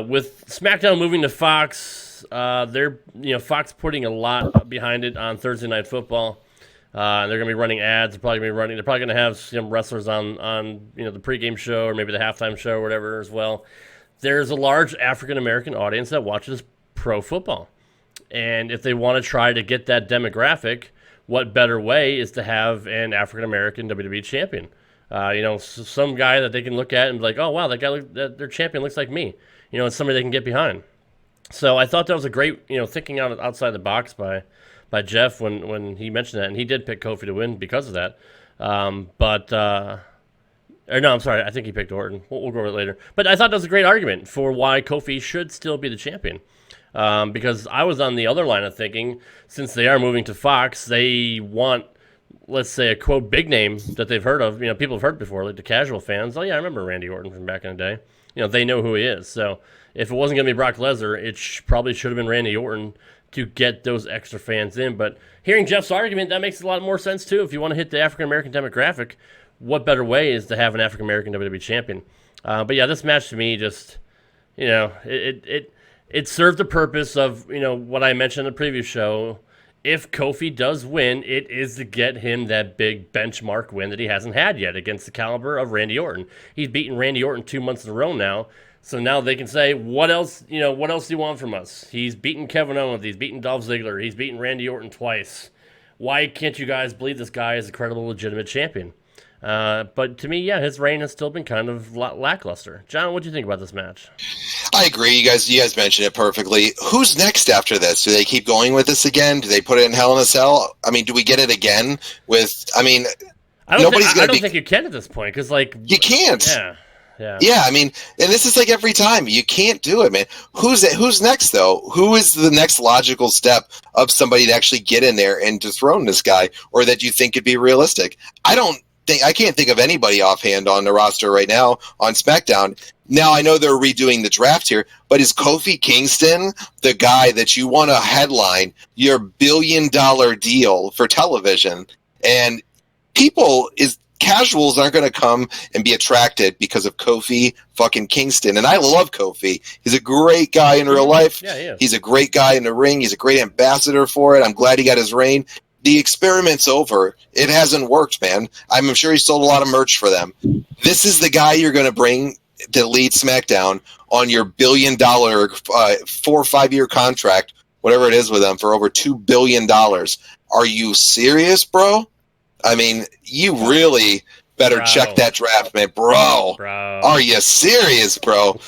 With SmackDown moving to Fox, they're Fox putting a lot behind it on Thursday Night Football. They're going to be running ads. They're probably going to have some wrestlers on the pregame show or maybe the halftime show or whatever as well. There's a large African American audience that watches pro football, and if they want to try to get that demographic, what better way is to have an African American WWE champion? Some guy that they can look at and be like, oh wow, that guy, their champion looks like me. It's somebody they can get behind. So I thought that was a great thinking outside the box by Jeff when he mentioned that, and he did pick Kofi to win because of that. No, I'm sorry, I think he picked Orton. We'll go over it later. But I thought that was a great argument for why Kofi should still be the champion. Because I was on the other line of thinking, since they are moving to Fox, they want, let's say, a quote big name that they've heard of. People have heard before, like the casual fans. Oh yeah, I remember Randy Orton from back in the day. They know who he is. So if it wasn't going to be Brock Lesnar, it probably should have been Randy Orton to get those extra fans in. But hearing Jeff's argument, that makes a lot more sense too. If you want to hit the African-American demographic, what better way is to have an African-American WWE champion? But yeah, this match to me just, it served the purpose of, what I mentioned in the previous show. If Kofi does win, it is to get him that big benchmark win that he hasn't had yet against the caliber of Randy Orton. He's beaten Randy Orton 2 months in a row now. So now they can say, what else do you want from us? He's beaten Kevin Owens. He's beaten Dolph Ziggler. He's beaten Randy Orton twice. Why can't you guys believe this guy is a credible, legitimate champion? But to me, yeah, his reign has still been kind of lackluster. John, what do you think about this match? I agree. You guys mentioned it perfectly. Who's next after this? Do they keep going with this again? Do they put it in Hell in a Cell? I mean, do we get it again? I don't think you can at this point because, like, you can't. Yeah. Yeah. Yeah, I mean, and this is like every time. You can't do it, man. Who's next though? Who is the next logical step of somebody to actually get in there and dethrone this guy, or that you think could be realistic? I can't think of anybody offhand on the roster right now on SmackDown. Now I know they're redoing the draft here, but is Kofi Kingston the guy that you want to headline your $1 billion deal for television? And casuals aren't going to come and be attracted because of Kofi fucking Kingston. And I love Kofi. He's a great guy in real life. Yeah, he is. He's a great guy in the ring. He's a great ambassador for it. I'm glad he got his reign. The experiment's over. It hasn't worked, man. I'm sure he sold a lot of merch for them. This is the guy you're going to bring to lead SmackDown on your $1 billion 4 or 5 year contract, whatever it is with them, for over $2 billion. Are you serious, bro? I mean, you really better check that draft, man, bro. Are you serious, bro?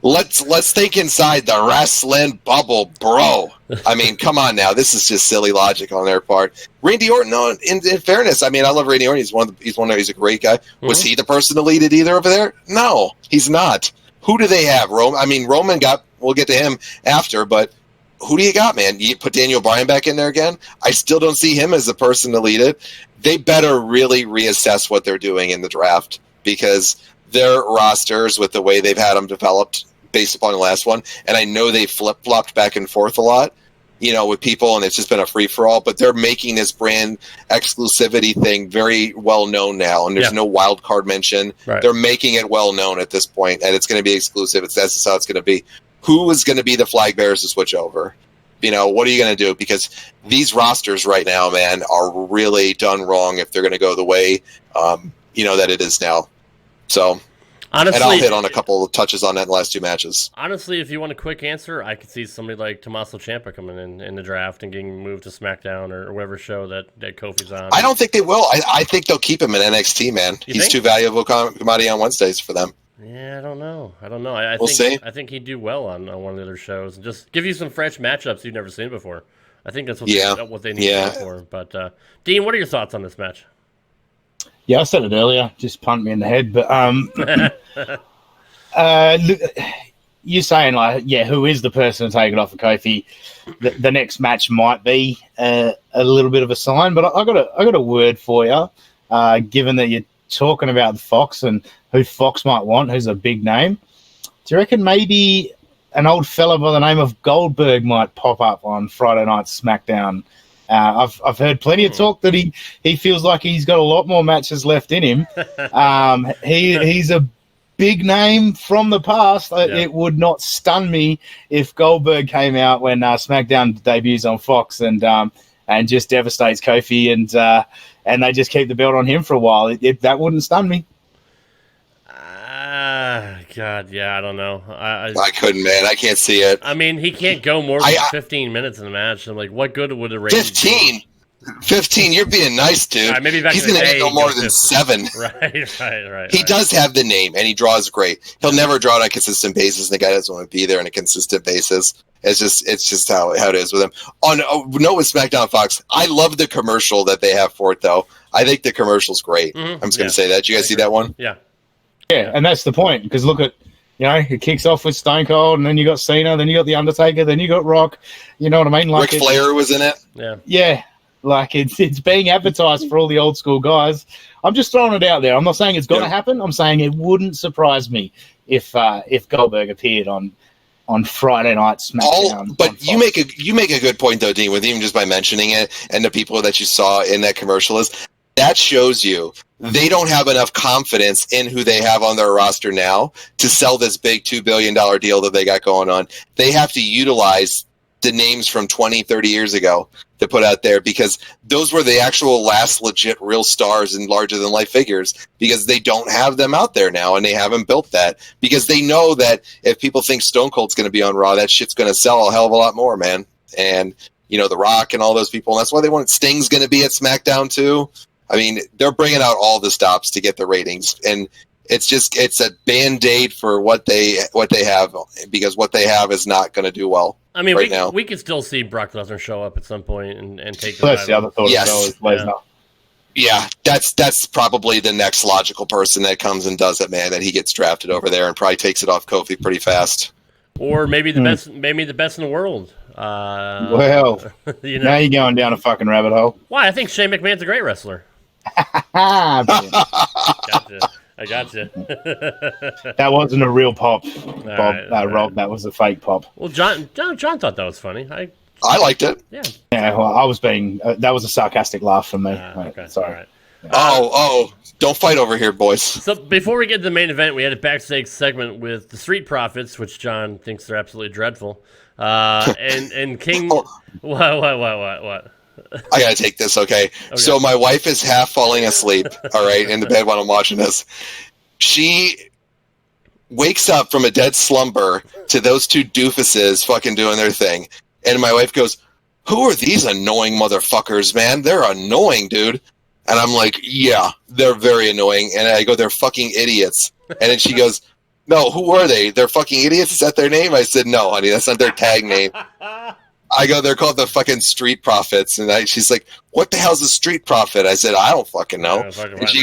Let's think inside the wrestling bubble, bro. I mean, come on now. This is just silly logic on their part. Randy Orton, no, in fairness, I mean, I love Randy Orton. He's a great guy. Mm-hmm. Was he the person to lead it either over there? No, he's not. Who do they have? Roman we'll get to him after, but who do you got, man? You put Daniel Bryan back in there again? I still don't see him as the person to lead it. They better really reassess what they're doing in the draft, because their rosters, with the way they've had them developed based upon the last one, and I know they flip-flopped back and forth a lot, with people, and it's just been a free-for-all, but they're making this brand exclusivity thing very well-known now, and there's no wild card mention. Right. They're making it well-known at this point, and it's going to be exclusive. That's just how it's going to be. Who is going to be the flag bearers to switch over? What are you going to do? Because these rosters right now, man, are really done wrong if they're going to go the way, that it is now. So, honestly, and I'll hit on a couple of touches on that in the last 2 matches. Honestly, if you want a quick answer, I could see somebody like Tommaso Ciampa coming in the draft and getting moved to SmackDown or whatever show that Kofi's on. I don't think they will. I think they'll keep him in NXT, man. He's too valuable commodity on Wednesdays for them. Yeah, I don't know. We'll see. I think he'd do well on one of the other shows and just give you some fresh matchups you've never seen before. I think that's what they need for. But Dean, what are your thoughts on this match? Yeah, I said it earlier. Just pumped me in the head. But look, you're saying who is the person to take it off of Kofi? The next match might be a little bit of a sign. But I got a word for you. Given that you're talking about Fox and who Fox might want, who's a big name, do you reckon maybe an old fella by the name of Goldberg might pop up on Friday night SmackDown? I've heard plenty of talk that he feels like he's got a lot more matches left in him. He's a big name from the past. Yeah. It would not stun me if Goldberg came out when SmackDown debuts on Fox and just devastates Kofi and they just keep the belt on him for a while. That wouldn't stun me. God, yeah, I don't know. I couldn't, man. I can't see it. I mean, he can't go more than 15 minutes in the match. I'm like, what good would the rating 15? 15, you're being nice, dude. Right, maybe he's going to get no more than 7. Right. He does have the name, and he draws great. He'll never draw on a consistent basis, and the guy doesn't want to be there on a consistent basis. It's just how it is with him. With SmackDown Fox, I love the commercial that they have for it, though. I think the commercial's great. Mm-hmm. I'm just going to say that. Did you guys see that one? Yeah. Yeah, and that's the point, because look at, it kicks off with Stone Cold, and then you got Cena, then you got The Undertaker, then you got Rock. You know what I mean? Like Ric Flair was in it. Yeah. Yeah, like it's being advertised for all the old school guys. I'm just throwing it out there. I'm not saying it's going to happen. I'm saying it wouldn't surprise me if Goldberg appeared on Friday night SmackDown. But you make a good point though, Dean, with even just by mentioning it and the people that you saw in that commercial that shows you they don't have enough confidence in who they have on their roster now to sell this big $2 billion deal that they got going on. They have to utilize the names from 20, 30 years ago to put out there, because those were the actual last legit real stars and larger than life figures, because they don't have them out there now, and they haven't built that, because they know that if people think Stone Cold's going to be on Raw, that shit's going to sell a hell of a lot more, man. And, The Rock and all those people, and that's why they want Sting's going to be at SmackDown too. I mean, they're bringing out all the stops to get the ratings, and it's a Band-Aid for what they have, because what they have is not going to do well. I mean, now. We could still see Brock Lesnar show up at some point and take the other thought as well. Yeah, that's probably the next logical person that comes and does it, man. That he gets drafted over there and probably takes it off Kofi pretty fast. Or maybe the best, maybe the best in the world. Well, You know, now you're going down a fucking rabbit hole. why? I think Shane McMahon's a great wrestler. Brilliant. Gotcha. I gotcha. That wasn't a real pop, Bob. right. Rob, that was a fake pop. Well, John thought that was funny. I liked it. Yeah. Yeah, well, I was being. That was a sarcastic laugh from me. Okay. Sorry. All right. Oh, don't fight over here, boys. So before we get to the main event, we had a backstage segment with the Street Profits, which John thinks they're absolutely dreadful. And King. What? I gotta take this, okay? So my wife is half falling asleep, all right, in the bed while I'm watching this. She wakes up from a dead slumber to those two doofuses fucking doing their thing. And my wife goes, "Who are these annoying motherfuckers, man? They're annoying, dude." And I'm like, "Yeah, they're very annoying." And I go, "They're fucking idiots." And then she goes, "No, who are they? They're fucking idiots? Is that their name?" I said, "No, honey, that's not their tag name." I go, "They're called the fucking Street Profits." And she's like, "What the hell's a Street Profit?" I said, "I don't fucking know." And she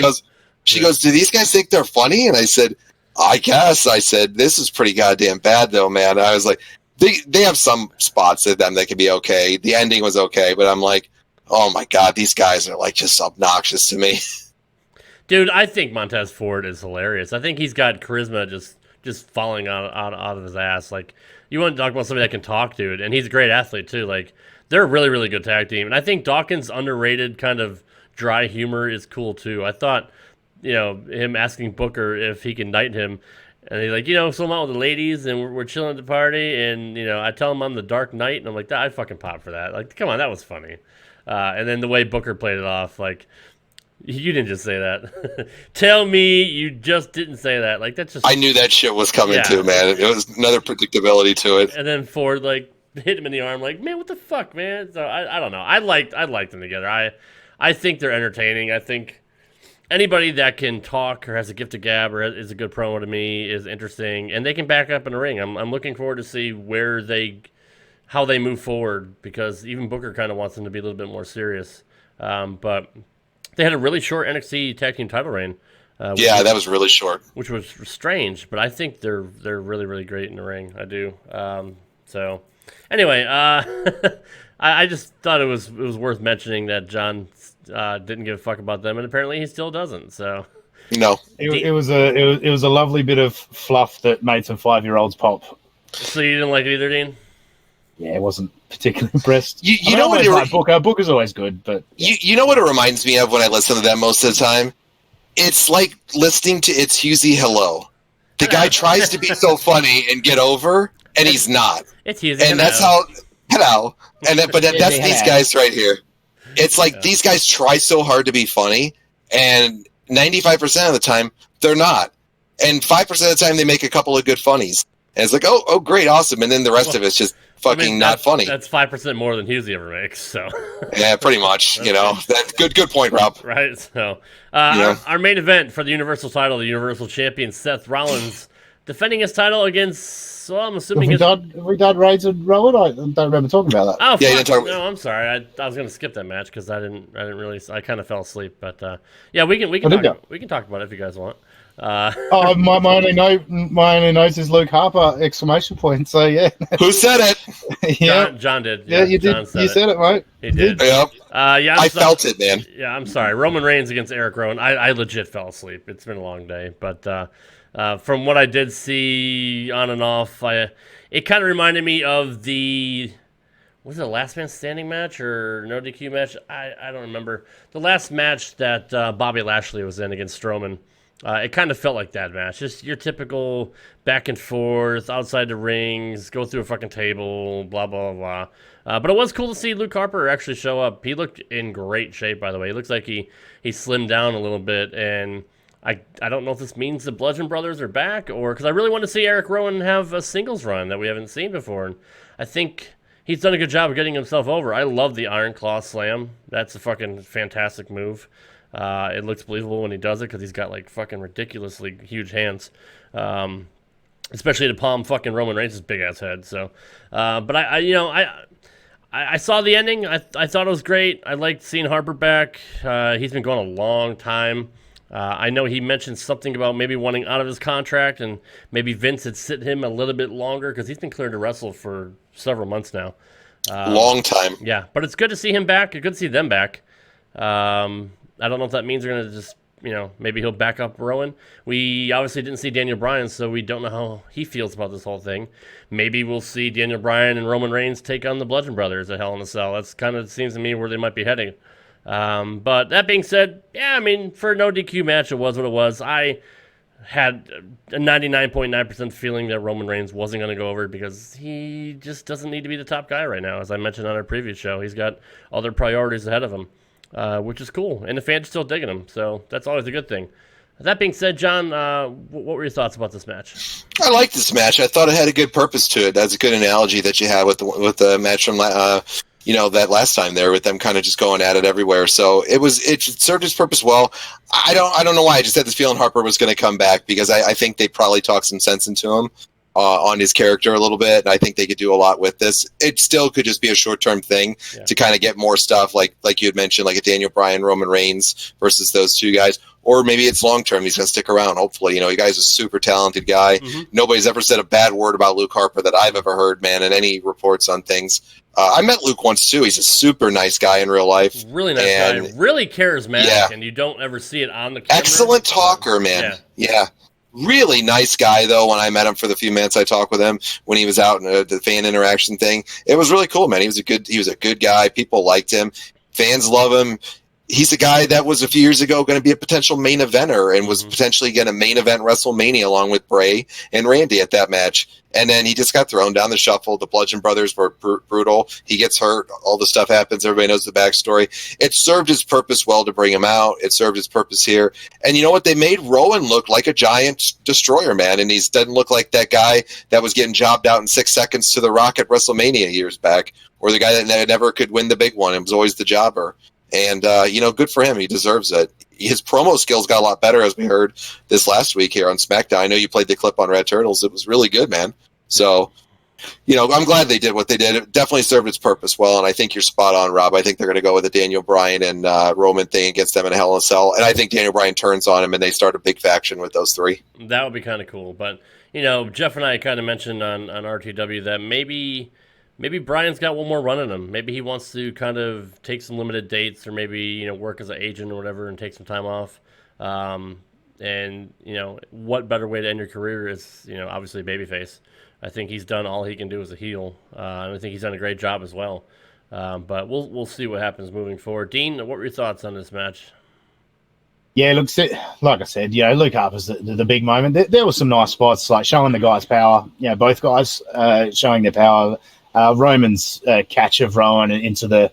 goes, "Do these guys think they're funny?" And I said, "I guess." I said, "This is pretty goddamn bad though, man." I was like, they have some spots of them that can be okay. The ending was okay, but I'm like, oh my God, these guys are like just obnoxious to me. Dude, I think Montez Ford is hilarious. I think he's got charisma just falling out of his ass. Like, you want to talk about somebody that can talk, dude, and he's a great athlete too. Like, they're a really, really good tag team. And I think Dawkins' underrated kind of dry humor is cool too. I thought, him asking Booker if he can knight him, and he's like, so I'm out with the ladies and we're chilling at the party, and I tell him I'm the Dark Knight, and I'm like, I fucking pop for that. Like, come on, that was funny. And then the way Booker played it off, like, you didn't just say that. Tell me you just didn't say that. Like, that's just. I knew that shit was coming too, man. It was another predictability to it. And then Ford like hit him in the arm, like, man, what the fuck, man. So I don't know. I liked them together. I think they're entertaining. I think anybody that can talk or has a gift of gab or is a good promo to me is interesting, and they can back up in the ring. I'm looking forward to see how they move forward, because even Booker kind of wants them to be a little bit more serious. But they had a really short NXT Tag Team title reign. That was really short, which was strange. But I think they're really, really great in the ring. I do. So anyway, I just thought it was worth mentioning that John didn't give a fuck about them, and apparently he still doesn't. So no, it was a lovely bit of fluff that made some 5-year-olds pop. So you didn't like it either, Dean? Yeah, I wasn't particularly impressed. You know what? Booker's always good, but you know what it reminds me of when I listen to them most of the time? It's like listening to It's Husey Hello. The guy tries to be so funny and get over, and he's not. It's Husey, and that's how hello. And that's these guys right here. It's like these guys try so hard to be funny, and 95% of the time they're not, and 5% of the time they make a couple of good funnies, and it's like oh great, awesome, and then the rest of it's just fucking not funny. That's 5% more than Husey ever makes. So yeah, pretty much. That's good point, Rob. Right. So our main event for the Universal title, the Universal Champion Seth Rollins defending his title against. So I'm assuming have we done Reigns and Rowan? I don't remember talking about that. Oh, yeah, you didn't talk no, I'm sorry. I was going to skip that match because I didn't really. I kind of fell asleep. But yeah, we can talk about it if you guys want. My only note is Luke Harper ! So yeah. Who said it? Yeah, John did. Yeah, you did. You said it, mate. He did. Yep. Yeah, I felt it, man. Yeah, I'm sorry. Roman Reigns against Eric Rowan. I legit fell asleep. It's been a long day, but from what I did see on and off, it kind of reminded me of was it a last man standing match or no DQ match? I don't remember. The last match that Bobby Lashley was in against Strowman. It kind of felt like that match. Just your typical back and forth, outside the rings, go through a fucking table, blah, blah, blah. But it was cool to see Luke Harper actually show up. He looked in great shape, by the way. He looks like he slimmed down a little bit, and I don't know if this means the Bludgeon Brothers are back, or because I really want to see Eric Rowan have a singles run that we haven't seen before. And I think he's done a good job of getting himself over. I love the Iron Claw Slam. That's a fucking fantastic move. It looks believable when he does it because he's got like fucking ridiculously huge hands, especially to palm fucking Roman Reigns' big ass head. So, but I I saw the ending. I thought it was great. I liked seeing Harper back. He's been going a long time. I know he mentioned something about maybe wanting out of his contract, and maybe Vince had sit him a little bit longer because he's been cleared to wrestle for several months now. Long time. Yeah, but it's good to see him back. Good to see them back. I don't know if that means they're going to just, maybe he'll back up Rowan. We obviously didn't see Daniel Bryan, so we don't know how he feels about this whole thing. Maybe we'll see Daniel Bryan and Roman Reigns take on the Bludgeon Brothers at Hell in a Cell. That's kind of seems to me where they might be heading. But that being said, yeah, I mean, for a no DQ match, it was what it was. I had a 99.9% feeling that Roman Reigns wasn't going to go over because he just doesn't need to be the top guy right now. As I mentioned on our previous show, he's got other priorities ahead of him, which is cool. And the fans are still digging him, so that's always a good thing. That being said, John, what were your thoughts about this match? I liked this match. I thought it had a good purpose to it. That's a good analogy that you had with the match from that last time there, with them kind of just going at it everywhere. So it served its purpose well. I don't know why. I just had this feeling Harper was going to come back because I think they probably talked some sense into him on his character a little bit, and I think they could do a lot with this. It still could just be a short-term thing to kind of get more stuff, like you had mentioned, like a Daniel Bryan, Roman Reigns versus those two guys. Or maybe it's long-term. He's going to stick around, hopefully. You guy's a super talented guy. Mm-hmm. Nobody's ever said a bad word about Luke Harper that I've ever heard, man, in any reports on things. I met Luke once, too. He's a super nice guy in real life. Really nice guy. Really charismatic, and you don't ever see it on the camera. Excellent talker, man. Yeah. Really nice guy, though, when I met him for the few minutes I talked with him when he was out in the fan interaction thing. It was really cool, man. He was a good guy. People liked him. Fans love him. He's a guy that was a few years ago going to be a potential main eventer and was potentially going to main event WrestleMania along with Bray and Randy at that match. And then he just got thrown down the shuffle. The Bludgeon Brothers were brutal. He gets hurt. All the stuff happens. Everybody knows the backstory. It served its purpose well to bring him out. It served its purpose here. And you know what? They made Rowan look like a giant destroyer, man. And he doesn't look like that guy that was getting jobbed out in 6 seconds to The Rock at WrestleMania years back, or the guy that never could win the big one. It was always the jobber. And, good for him. He deserves it. His promo skills got a lot better, as we heard this last week here on SmackDown. I know you played the clip on Red Turtles. It was really good, man. So, I'm glad they did what they did. It definitely served its purpose well, and I think you're spot on, Rob. I think they're going to go with the Daniel Bryan and Roman thing against them in Hell in a Cell, and I think Daniel Bryan turns on him, and they start a big faction with those three. That would be kind of cool. But, Jeff and I kind of mentioned on RTW that maybe Brian's got one more run in him. Maybe he wants to kind of take some limited dates, or maybe work as an agent or whatever and take some time off. And what better way to end your career is obviously babyface. I think he's done all he can do as a heel, and I think he's done a great job as well. But we'll see what happens moving forward. Dean, what were your thoughts on this match? Yeah, look, like I said, Luke Harper's the big moment. There were some nice spots, like showing the guys' power. Both guys showing their power. Roman's catch of Rowan into the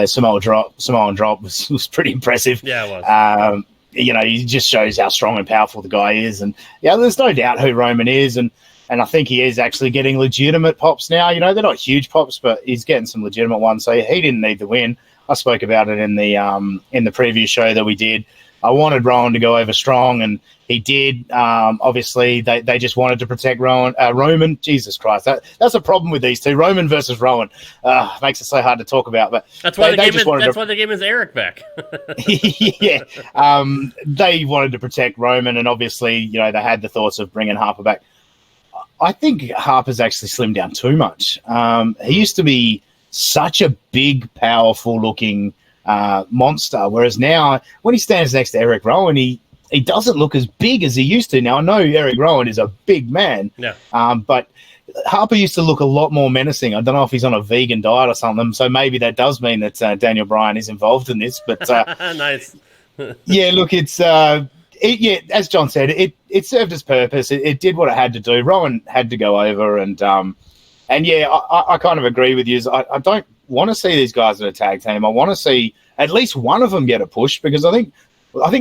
Samoan drop was pretty impressive. Yeah, it was. He just shows how strong and powerful the guy is, and there's no doubt who Roman is, and I think he is actually getting legitimate pops now. They're not huge pops, but he's getting some legitimate ones. So he didn't need the win. I spoke about it in the previous show that we did. I wanted Rowan to go over strong, and he did. Obviously, they just wanted to protect Roman. Jesus Christ, that's a problem with these two. Roman versus Rowan makes it so hard to talk about. But that's why the game is Eric back. Yeah, they wanted to protect Roman, and obviously, they had the thoughts of bringing Harper back. I think Harper's actually slimmed down too much. He used to be such a big, powerful-looking monster, whereas now when he stands next to Eric Rowan, he doesn't look as big as he used to. Now I know Eric Rowan is a big man, but Harper used to look a lot more menacing. I don't know if he's on a vegan diet or something, so maybe that does mean that Daniel Bryan is involved in this. But nice. Yeah, look, it's as John said, it served its purpose. It did what it had to do. Rowan had to go over, and I kind of agree with you. I don't want to see these guys in a tag team. I want to see at least one of them get a push, because I think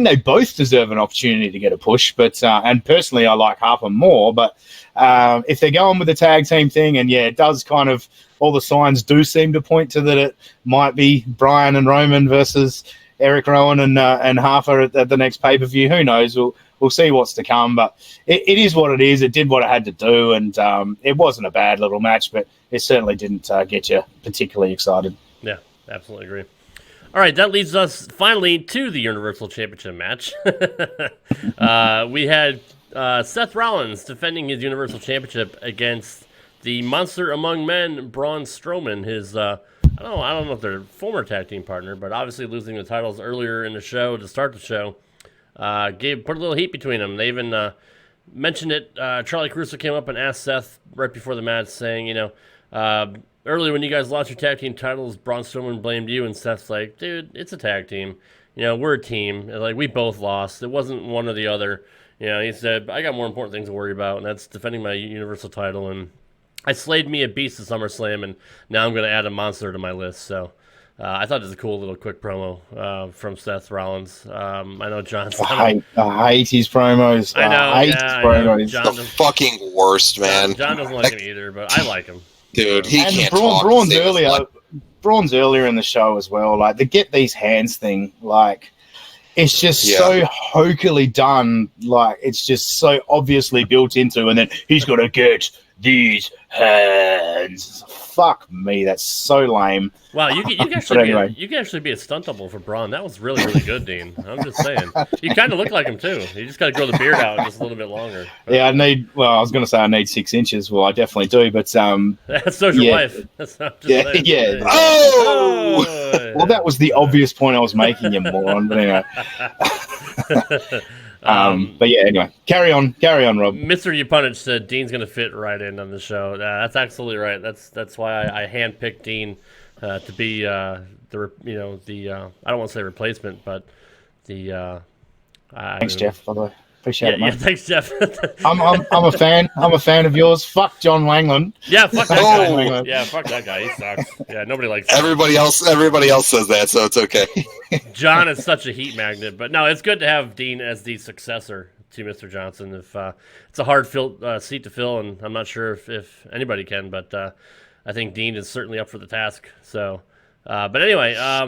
they both deserve an opportunity to get a push. But and personally, I like Harper more. But if they're going with the tag team thing, and it does kind of, all the signs do seem to point to that it might be Bryan and Roman versus Eric Rowan and Harper at the next pay-per-view. Who knows? we'll see what's to come. But it is what it is. It did what it had to do, and it wasn't a bad little match, but it certainly didn't get you particularly excited. Yeah, absolutely agree. All right, that leads us finally to the Universal Championship match. We had Seth Rollins defending his Universal Championship against the monster among men, Braun Strowman, his I don't know if they're former tag team partner, but obviously losing the titles earlier in the show to start the show put a little heat between them. They even mentioned it. Charlie Caruso came up and asked Seth right before the match, saying, earlier when you guys lost your tag team titles, Braun Strowman blamed you, and Seth's like, dude, it's a tag team. We're a team. Like, we both lost. It wasn't one or the other. He said, I got more important things to worry about, and that's defending my Universal title, and I slayed me a beast at SummerSlam, and now I'm going to add a monster to my list. So I thought it was a cool little quick promo from Seth Rollins. I know John's... I hate his promos. I hate his promos. John the fucking worst, man. John doesn't like him either, but I like him. Dude, he can't Braun's talk. Braun's earlier in the show as well. Like, the get these hands thing, like, it's just so hokily done. Like, it's just so obviously built into, and then he's got to get these hands. Fuck me, that's so lame. Wow, you can actually be a stunt double for Braun. That was really, really good, Dean. I'm just saying. You kind of look like him too. You just got to grow the beard out just a little bit longer. Yeah, I was going to say I need 6 inches. Well, I definitely do, but so's your wife. That's not just yeah. Oh! Well, that was the obvious point I was making, you moron. But anyway. But yeah, anyway, carry on, Rob. Mr. Yupunich said Dean's going to fit right in on the show. That's absolutely right. That's why I handpicked Dean to be I don't want to say replacement, but the. Thanks, Jeff. By the way, appreciate it, mate. Yeah, thanks, Jeff. I'm a fan. I'm a fan of yours. Fuck John Langland. Yeah, fuck that guy. Yeah, fuck that guy. He sucks. Yeah, nobody likes him. Everybody else says that, so it's okay. John is such a heat magnet, but no, it's good to have Dean as the successor to Mr. Johnson. If it's a hard seat to fill, and I'm not sure if anybody can, but I think Dean is certainly up for the task. So, but anyway, I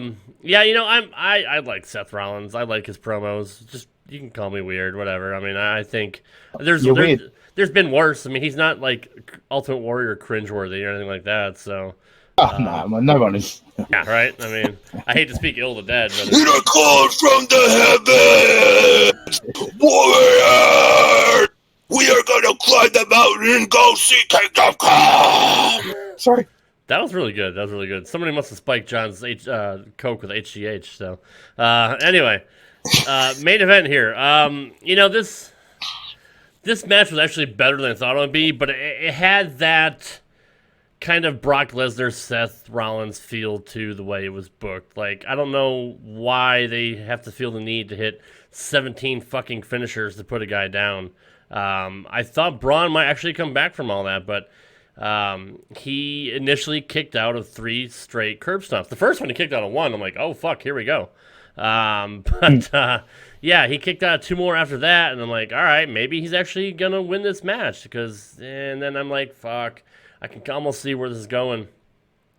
like Seth Rollins. I like his promos. Just you can call me weird, whatever. I mean, I think there's been worse. I mean, he's not like Ultimate Warrior cringeworthy or anything like that. So. No one is. Yeah, right. I mean, I hate to speak ill of the dead, but In a call from the heavens, warrior, we are gonna climb the mountain and go see Kingdom Come. Sorry. That was really good. Somebody must have spiked John's Coke with HGH. So, anyway, main event here. This match was actually better than I thought it would be, but it had that kind of Brock Lesnar, Seth Rollins feel to the way it was booked. Like, I don't know why they have to feel the need to hit 17 fucking finishers to put a guy down. I thought Braun might actually come back from all that, but he initially kicked out of 3 straight curb stomps. The first one he kicked out of 1. I'm like, oh, fuck, here we go. Yeah, he kicked out 2 more after that, and I'm like, all right, maybe he's actually going to win this match. And then I'm like, fuck. I can almost see where this is going.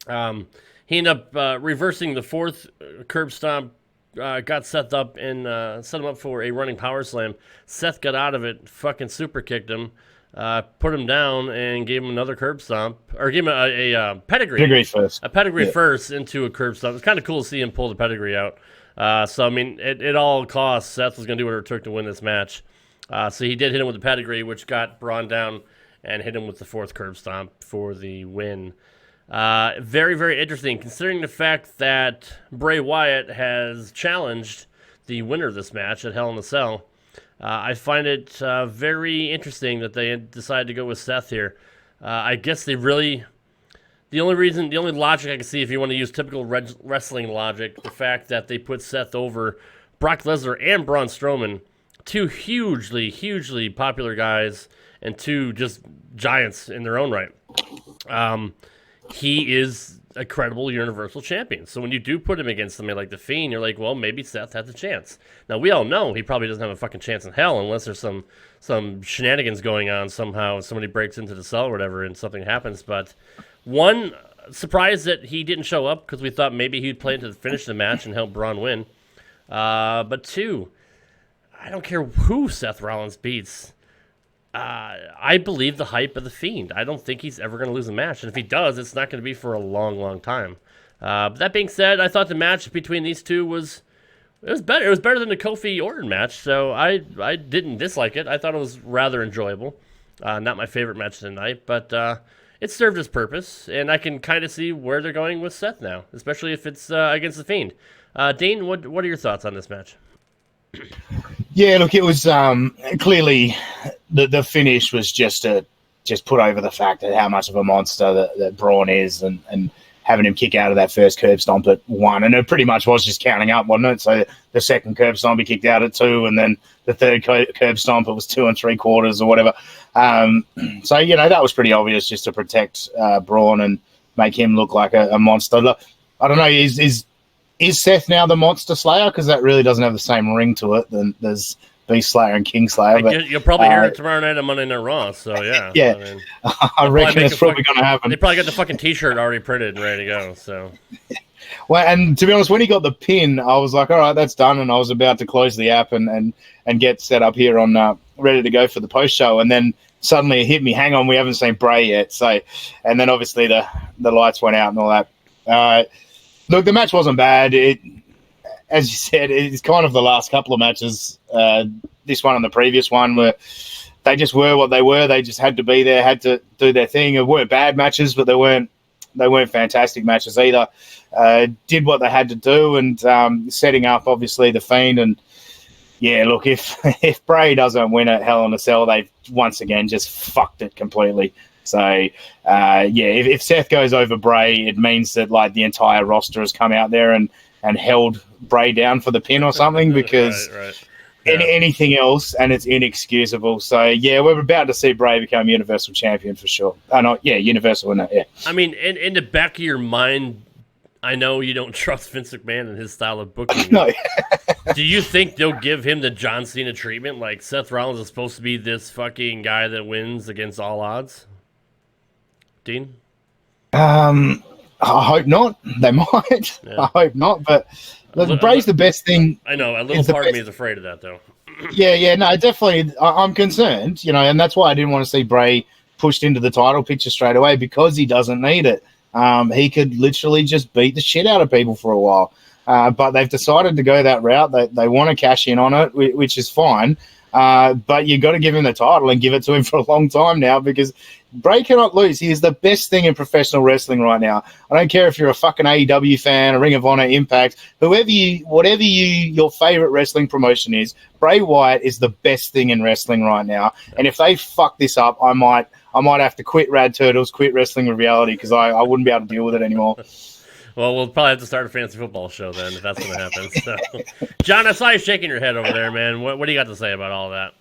He ended up reversing the 4th curb stomp, got Seth up and set him up for a running power slam. Seth got out of it, fucking super kicked him, put him down, and gave him another curb stomp, or gave him a pedigree. Pedigree first. A pedigree first into a curb stomp. It's kind of cool to see him pull the pedigree out. So, I mean, it all costs. Seth was going to do whatever it took to win this match. So he did hit him with the pedigree, which got Braun down, and hit him with the 4th curb stomp for the win. Very, very interesting, considering the fact that Bray Wyatt has challenged the winner of this match at Hell in a Cell. I find it very interesting that they decided to go with Seth here. I guess the only logic I can see, if you want to use typical wrestling logic, the fact that they put Seth over Brock Lesnar and Braun Strowman, 2 hugely, hugely popular guys, and 2 just giants in their own right. He is a credible Universal Champion. So when you do put him against somebody like The Fiend, you're like, well, maybe Seth has a chance. Now, we all know he probably doesn't have a fucking chance in hell unless there's some shenanigans going on somehow. Somebody breaks into the cell or whatever and something happens. But one, surprised that he didn't show up because we thought maybe he'd play to finish the match and help Braun win. But 2, I don't care who Seth Rollins beats. I believe the hype of the Fiend. I don't think he's ever going to lose a match, and if he does, it's not going to be for a long, long time. But that being said, I thought the match between these two was better. It was better than the Kofi Orton match, so I didn't dislike it. I thought it was rather enjoyable. Not my favorite match of the night, but it served its purpose, and I can kind of see where they're going with Seth now, especially if it's against the Fiend. Dean, what are your thoughts on this match? Yeah, look, it was clearly the finish was just put over the fact that how much of a monster that Braun is, and having him kick out of that first curb stomp at 1, and it pretty much was just counting up, wasn't it? So the second curb stomp he kicked out at 2, and then the third curb stomp it was 2 3/4 or whatever. So that was pretty obvious, just to protect Braun and make him look like a monster. Look, I don't know, is Seth now the Monster Slayer? Because that really doesn't have the same ring to it than there's Beast Slayer and King Slayer. But you'll probably hear it tomorrow night on Monday Night Raw. So yeah, yeah, I reckon it's probably going to happen. They probably got the fucking T-shirt already printed and ready to go. So, well, and to be honest, when he got the pin, I was like, all right, that's done, and I was about to close the app and get set up here on ready to go for the post show, and then suddenly it hit me. Hang on, we haven't seen Bray yet. So, and then obviously the lights went out and all that. Look, the match wasn't bad. As you said, it's kind of the last couple of matches, this one and the previous one, where they just were what they were. They just had to be there, had to do their thing. It weren't bad matches, but they weren't fantastic matches either. Did what they had to do, and setting up, obviously, the Fiend. And, yeah, look, if Bray doesn't win at Hell in a Cell, they've once again just fucked it completely. So, if Seth goes over Bray, it means that like the entire roster has come out there and held Bray down for the pin or something, because right. Yeah. anything else, and it's inexcusable. So, yeah, we're about to see Bray become Universal Champion for sure. Universal, isn't it? Yeah. I mean, in the back of your mind, I know you don't trust Vince McMahon and his style of booking. No. Do you think they'll give him the John Cena treatment? Like, Seth Rollins is supposed to be this fucking guy that wins against all odds? Dean? I hope not. They might. Yeah. I hope not. But Bray's the best thing. I know. A little part of me is afraid of that, though. Yeah. No, definitely. I'm concerned, and that's why I didn't want to see Bray pushed into the title picture straight away, because he doesn't need it. He could literally just beat the shit out of people for a while. But they've decided to go that route. They want to cash in on it, which is fine. But you got to give him the title and give it to him for a long time now, because Bray cannot lose. He is the best thing in professional wrestling right now. I don't care if you're a fucking AEW fan, a Ring of Honor, Impact, whatever your favorite wrestling promotion is, Bray Wyatt is the best thing in wrestling right now. And if they fuck this up, I might have to quit Rad Turtles, quit Wrestling with Reality, because I wouldn't be able to deal with it anymore. Well, we'll probably have to start a fantasy football show then, if that's going to happen. So, John, I saw you shaking your head over there, man. What do you got to say about all that?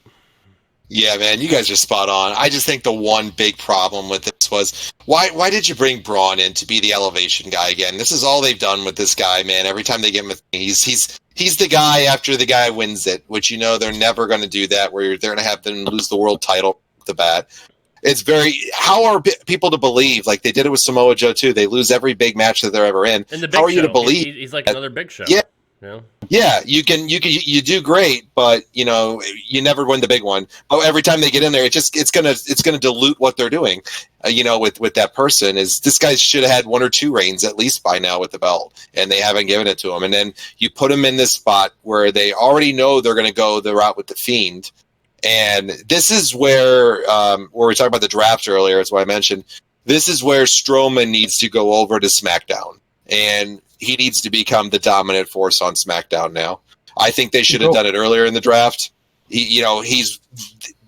Yeah, man, you guys are spot on. I just think the one big problem with this was, why did you bring Braun in to be the elevation guy again? This is all they've done with this guy, man. Every time they get him, he's the guy after the guy wins it, which they're never going to do that, where they're going to have them lose the world title off the bat. It's how are people to believe? Like, they did it with Samoa Joe too. They lose every big match that they're ever in. How are you to believe? He's like another Big Show. Yeah. You Yeah, you do great, but you never win the big one. Oh, every time they get in there, it's gonna dilute what they're doing. With that person, is this guy should have had 1 or 2 reigns at least by now with the belt, and they haven't given it to him. And then you put him in this spot where they already know they're going to go the route with the Fiend, and this is where we talked about the draft earlier. That's why I mentioned this is where Strowman needs to go over to SmackDown, and he needs to become the dominant force on SmackDown now. I think they should have done it earlier in the draft. He's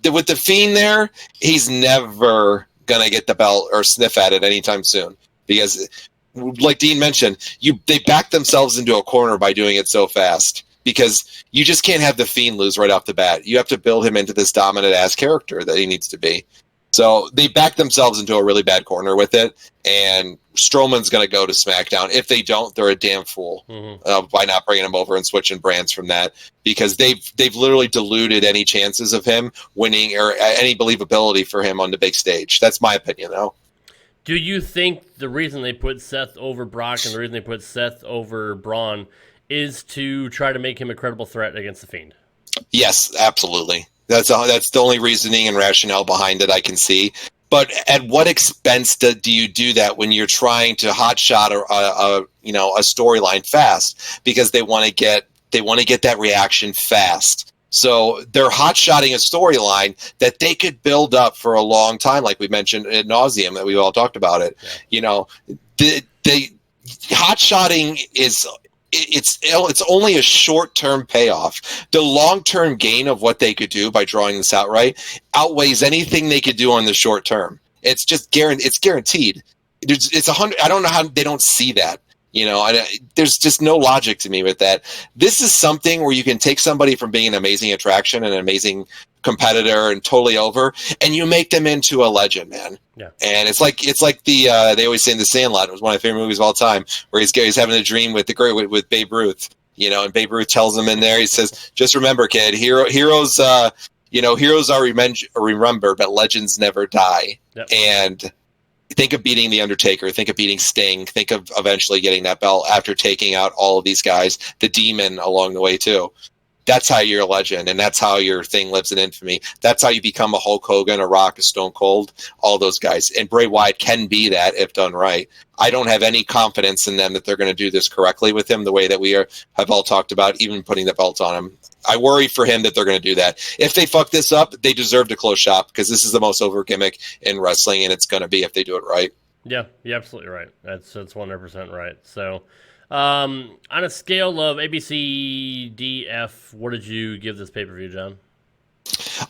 with the Fiend there. He's never gonna get the belt or sniff at it anytime soon, because, like Dean mentioned, they backed themselves into a corner by doing it so fast. Because you just can't have the Fiend lose right off the bat. You have to build him into this dominant ass character that he needs to be. So they backed themselves into a really bad corner with it, and Strowman's going to go to SmackDown. If they don't, they're a damn fool by not bringing him over and switching brands from that, because they've literally diluted any chances of him winning or any believability for him on the big stage. That's my opinion, though. Do you think the reason they put Seth over Brock and the reason they put Seth over Braun is to try to make him a credible threat against the Fiend? Yes, absolutely. That's the only reasoning and rationale behind it I can see. But at what expense do you do that when you're trying to hotshot a storyline fast because they want to get that reaction fast. So they're hotshotting a storyline that they could build up for a long time, like we mentioned ad nauseum that we all talked about it. Yeah. The hotshotting is. It's only a short-term payoff. The long-term gain of what they could do by drawing this out right outweighs anything they could do on the short term. It's just guaranteed. It's 100. I don't know how they don't see that. There's just no logic to me with that. This is something where you can take somebody from being an amazing attraction and an amazing competitor and totally over, and you make them into a legend, man. Yeah. And it's like the they always say in The Sandlot. It was one of my favorite movies of all time, where he's having a dream with Babe Ruth. And Babe Ruth tells him in there, he says, "Just remember, kid, heroes are remembered, but legends never die." Yep. And think of beating The Undertaker. Think of beating Sting. Think of eventually getting that belt after taking out all of these guys, the Demon along the way too. That's how you're a legend, and that's how your thing lives in infamy. That's how you become a Hulk Hogan, a Rock, a Stone Cold, all those guys. And Bray Wyatt can be that if done right. I don't have any confidence in them that they're going to do this correctly with him the way that we have all talked about, even putting the belt on him. I worry for him that they're going to do that. If they fuck this up, they deserve to close shop, because this is the most over gimmick in wrestling, and it's going to be if they do it right. Yeah, you're absolutely right. That's 100% right. So, on a scale of A, B, C, D, F, what did you give this pay-per-view, John?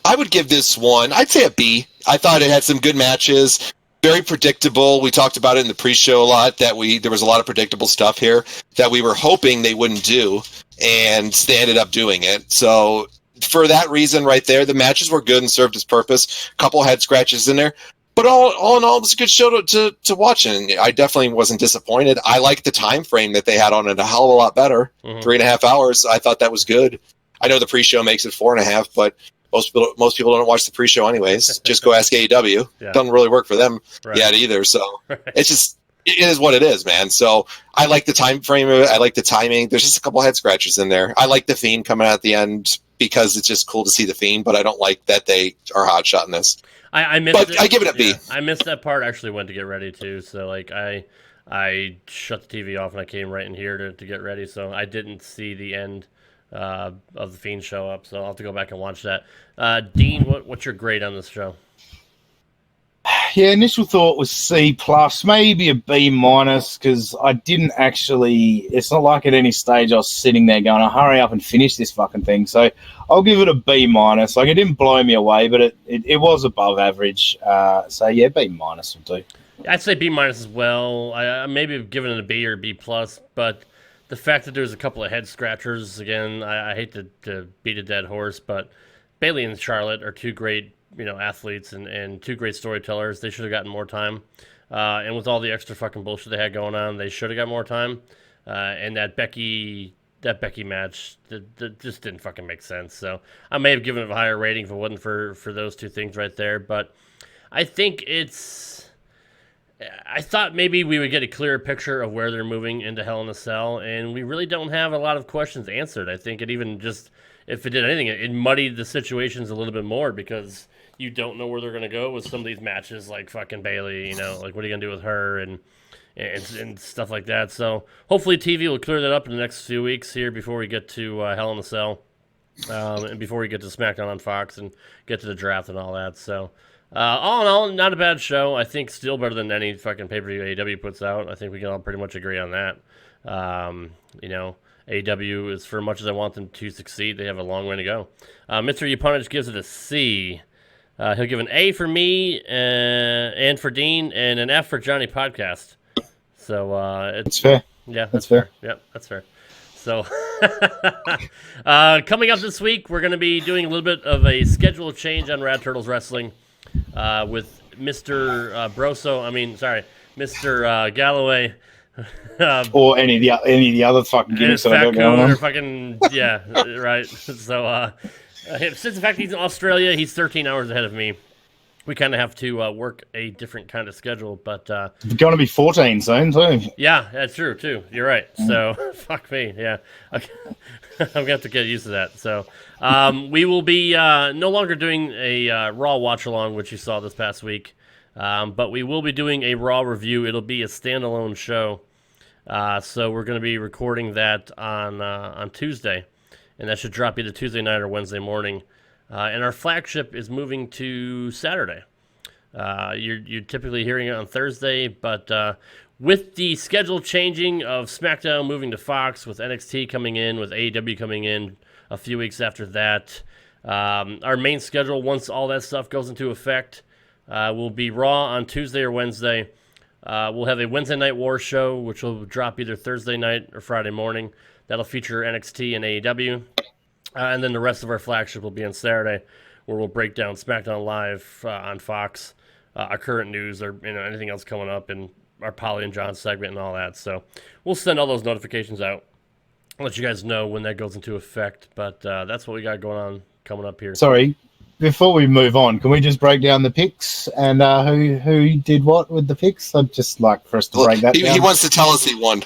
I would give this one, I'd say a B. I thought it had some good matches. Very predictable. We talked about it in the pre-show a lot, that there was a lot of predictable stuff here that we were hoping they wouldn't do, and they ended up doing it. So for that reason right there, the matches were good and served its purpose. A couple head scratches in there. But all in all, it was a good show to watch, and I definitely wasn't disappointed. I liked the time frame that they had on it a hell of a lot better. 3.5 hours. I thought that was good. I know the pre-show makes it 4.5, but most people don't watch the pre-show anyways. Just go ask AEW. Yeah. Doesn't really work for them yet either. So it's just, it is what it is, man. So I like the time frame of it. I like the timing. There's just a couple head scratches in there. I like the Fiend coming out at the end because it's just cool to see the Fiend, but I don't like that they are hot-shotting this. I missed but it. I give it a B. Yeah, I missed that part. I actually went to get ready too. So I shut the TV off and I came right in here to get ready. So I didn't see the end of the Fiend show up. So I'll have to go back and watch that. Dean, what's your grade on this show? Yeah, initial thought was C+, maybe a B-, because I didn't actually... It's not like at any stage I was sitting there going, hurry up and finish this fucking thing. So I'll give it a B-. Like, it didn't blow me away, but it was above average. So, yeah, B- would do. I'd say B- as well. I maybe have given it a B or B+, but the fact that there's a couple of head scratchers, again, I hate to beat a dead horse, but Bayley and Charlotte are two great athletes and two great storytellers. They should have gotten more time. And with all the extra fucking bullshit they had going on, they should have got more time. And that Becky match that just didn't fucking make sense. So I may have given it a higher rating if it wasn't for those two things right there. But I think I thought maybe we would get a clearer picture of where they're moving into Hell in a Cell, and we really don't have a lot of questions answered. I think it even just, if it did anything, it muddied the situations a little bit more, because you don't know where they're going to go with some of these matches, like fucking Bayley, like what are you going to do with her and stuff like that. So hopefully TV will clear that up in the next few weeks here before we get to Hell in a Cell, and before we get to SmackDown on Fox and get to the draft and all that. So all in all, not a bad show. I think still better than any fucking pay-per-view AEW puts out. I think we can all pretty much agree on that. AEW is, for much as I want them to succeed, they have a long way to go. Mr. Yapunich gives it a C. He'll give an A for me and for Dean, and an F for Johnny Podcast. So it's fair. Yeah, that's fair. Yep, that's fair. So coming up this week, we're going to be doing a little bit of a schedule change on Rad Turtles Wrestling with Mr. Mr. Galloway. Or any of the other fucking gimmicks that I got going on. Or fucking, yeah, right. So, since the fact he's in Australia, he's 13 hours ahead of me. we kind of have to work a different kind of schedule. But It's going to be 14 soon, too. yeah, that's true too. You're right. So fuck me. Yeah, okay. I'm gonna have to get used to that. So we will be no longer doing a Raw watch along, which you saw this past week, but we will be doing a Raw review. It'll be a standalone show. So we're going to be recording that on Tuesday, and that should drop either Tuesday night or Wednesday morning. And our flagship is moving to Saturday. You're typically hearing it on Thursday, but with the schedule changing of SmackDown moving to Fox, with NXT coming in, with AEW coming in a few weeks after that, our main schedule, once all that stuff goes into effect, will be Raw on Tuesday or Wednesday. We'll have a Wednesday Night War show, which will drop either Thursday night or Friday morning. That'll feature NXT and AEW. And then the rest of our flagship will be on Saturday, where we'll break down SmackDown Live on Fox, our current news, or anything else coming up, and our Polly and John segment and all that. So we'll send all those notifications out. I'll let you guys know when that goes into effect. But that's what we got going on coming up here. Sorry, before we move on, can we just break down the picks and who did what with the picks? I'd just like for us to break that down. He wants to tell us he won.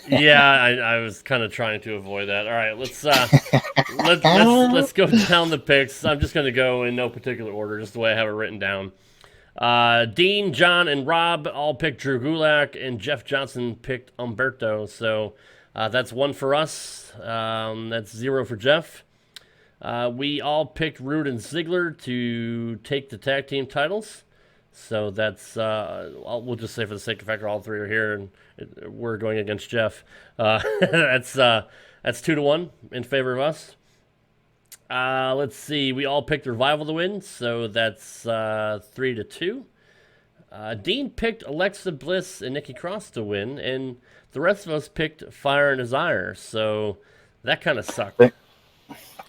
Yeah, I was kind of trying to avoid that. All right, let's go down the picks. I'm just going to go in no particular order, just the way I have it written down. Dean, John, and Rob all picked Drew Gulak, and Jeff Johnson picked Umberto. So that's 1 for us. That's 0 for Jeff. We all picked Rude and Ziggler to take the tag team titles. So that's, we'll just say for the sake of fact, all three are here, and we're going against Jeff. That's 2-1 in favor of us. Let's see. We all picked Revival to win, so that's 3-2. Dean picked Alexa Bliss and Nikki Cross to win, and the rest of us picked Fire and Desire. So that kind of sucked.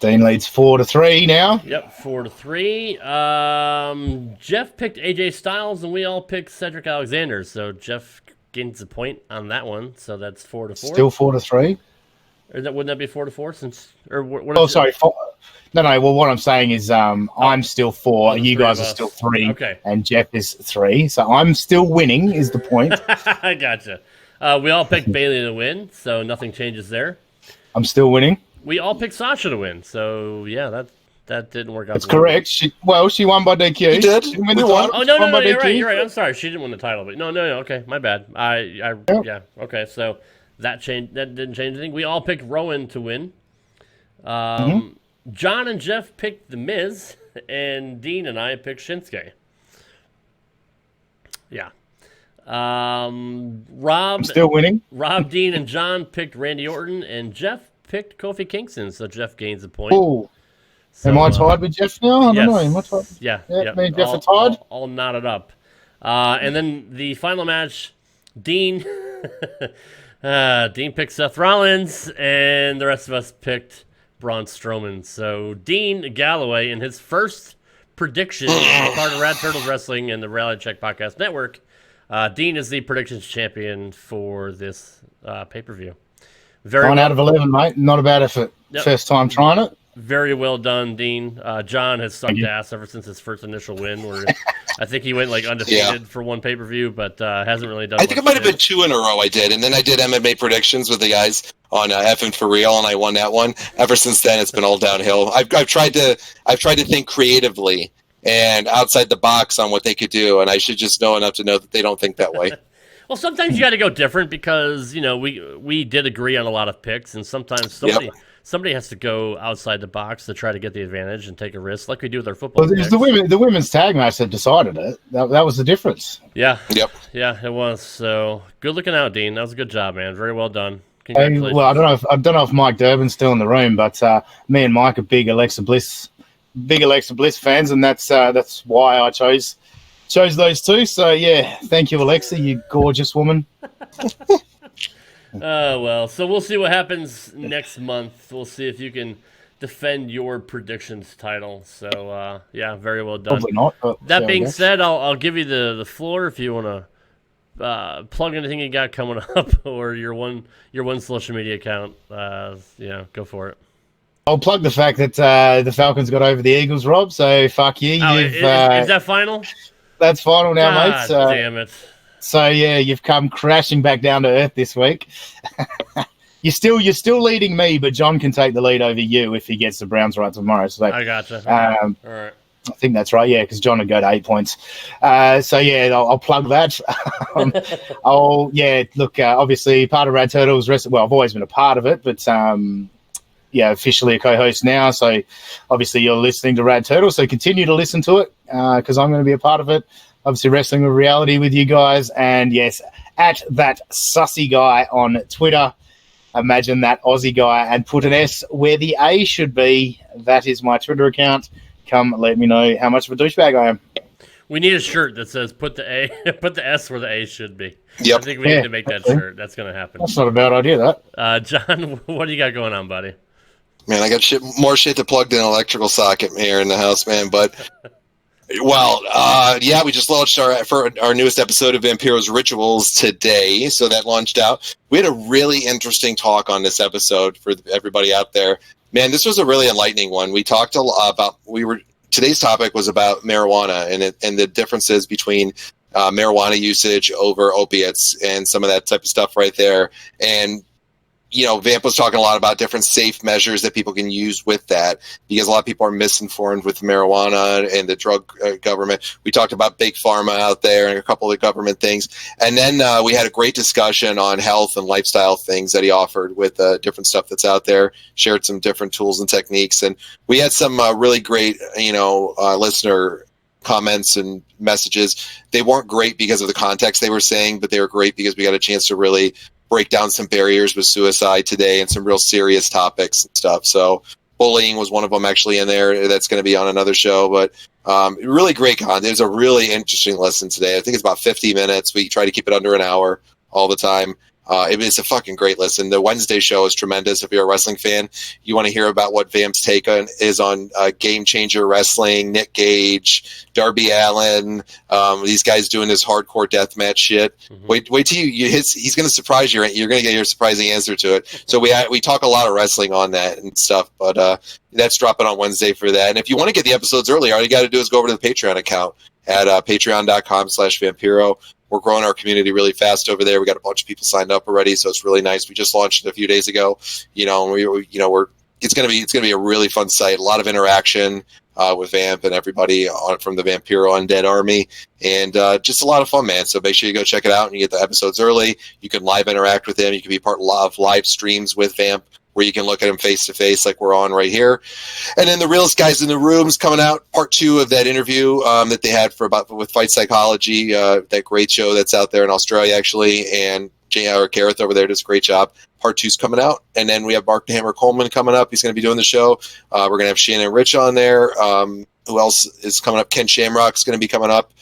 Dean leads 4-3 now. Yep, 4-3. Jeff picked AJ Styles, and we all picked Cedric Alexander. So Jeff gains a point on that one. So that's 4-4. Still 4-3. Or wouldn't that be 4-4? Since sorry. No. Well, what I'm saying is, I'm still 4. You guys are still 3. Okay. And Jeff is 3. So I'm still winning. Is the point? I gotcha. We all picked Bailey to win, so nothing changes there. I'm still winning. We all picked Sasha to win, so yeah, that didn't work out. That's correct. She won by DQ. She did. She won the title. Oh no, you're right. I'm sorry, she didn't win the title, but no. Okay, my bad. Yeah. Okay, so that didn't change anything. We all picked Rowan to win. John and Jeff picked The Miz, and Dean and I picked Shinsuke. Yeah. Rob. I'm still winning. Rob, Dean, and John picked Randy Orton, and Jeff picked Kofi Kingston, so Jeff gains a point. Oh, so, am I tied with Jeff now? I don't know. Am I tied? Yeah. Me and Jeff are tied. All knotted up. And then the final match, Dean picked Seth Rollins, and the rest of us picked Braun Strowman. So Dean Galloway, in his first prediction, part of Rad Turtles Wrestling and the Reality Check Podcast Network, Dean is the predictions champion for this pay-per-view. Very 9 out of 11, mate. Not a bad effort. Yep. First time trying it. Very well done, Dean. John has sucked ass ever since his first initial win, where I think he went undefeated for one pay-per-view, but hasn't really done. I think it might have been 2 in a row I did, and then I did MMA predictions with the guys on F for Real, and I won that one. Ever since then, it's been all downhill. I've tried to think creatively and outside the box on what they could do, and I should just know enough to know that they don't think that way. Well, sometimes you got to go different because we did agree on a lot of picks, and sometimes somebody has to go outside the box to try to get the advantage and take a risk, like we do with our football. Well, it was the women's tag match that decided it. That was the difference. Yeah. Yep. Yeah, it was. So good looking out, Dean. That was a good job, man. Very well done. Hey, Congratulations. well, I don't know if Mike Durbin's still in the room, but me and Mike are big Alexa Bliss fans, and that's why I chose those two. So yeah, thank you, Alexa, you gorgeous woman. Well, so we'll see what happens next month. We'll see if you can defend your predictions title. So yeah, very well done. Probably not. That being said, I'll give you the floor if you want to plug anything you got coming up or your one social media account. Go for it. I'll plug the fact that the Falcons got over the Eagles, Rob. So fuck you. Oh, is that final? That's final now, God mate. So, damn it. So yeah, you've come crashing back down to earth this week. You're still leading me, but John can take the lead over you if he gets the Browns right tomorrow. So I gotcha. All right. I think that's right. Yeah, because John would go to 8 points. So yeah, I'll plug that. Obviously part of Rad Turtles. Well, I've always been a part of it, but officially a co-host now. So obviously you're listening to Rad Turtle. So continue to listen to it because I'm going to be a part of it. Obviously Wrestling with Reality with you guys, and yes, at that sussy guy on Twitter. Imagine that Aussie guy and put an S where the A should be. That is my Twitter account. Come let me know how much of a douchebag I am. We need a shirt that says put the S where the A should be. Yep. I think we need to make that shirt. That's going to happen. That's not a bad idea, that. John, what do you got going on, buddy? Man, I got more shit to plug than an electrical socket here in the house, man. But, we just launched our newest episode of Vampiro's Rituals today. So that launched out. We had a really interesting talk on this episode for everybody out there. Man, this was a really enlightening one. We talked a lot about today's topic was about marijuana and the differences between marijuana usage over opiates and some of that type of stuff right there. And Vamp was talking a lot about different safe measures that people can use with that, because a lot of people are misinformed with marijuana and the drug government. We talked about big pharma out there and a couple of government things. And then we had a great discussion on health and lifestyle things that he offered with different stuff that's out there, shared some different tools and techniques. And we had some really great, listener comments and messages. They weren't great because of the context they were saying, but they were great because we got a chance to really break down some barriers with suicide today and some real serious topics and stuff. So bullying was one of them actually in there. That's going to be on another show, but really great content. There's a really interesting lesson today. I think it's about 50 minutes. We try to keep it under an hour all the time. It's a fucking great listen. The Wednesday show is tremendous. If you're a wrestling fan, you want to hear about what Vamp's take is on Game Changer Wrestling, Nick Gage, Darby Allin, these guys doing this hardcore deathmatch shit. Mm-hmm. Wait till he's going to surprise you. You're going to get your surprising answer to it. So we talk a lot of wrestling on that and stuff, but that's dropping on Wednesday for that. And if you want to get the episodes early, all you got to do is go over to the Patreon account at patreon.com/Vampiro. We're growing our community really fast over there. We got a bunch of people signed up already, so it's really nice. We just launched it a few days ago. It's gonna be a really fun site. A lot of interaction with Vamp and everybody from the Vampiro Undead Army, and just a lot of fun, man. So make sure you go check it out and you get the episodes early. You can live interact with him. You can be part of live streams with Vamp, where you can look at him face to face like we're on right here. And then the realest guys in the room is coming out, part 2 of that interview that they had with Fight Psychology, that great show that's out there in Australia actually, and Gareth over there does a great job. Part 2 is coming out, and then we have Mark the Hammer Coleman coming up. He's going to be doing the show. We're going to have Shannon Rich on there. Who else is coming up? Ken Shamrock's going to be coming up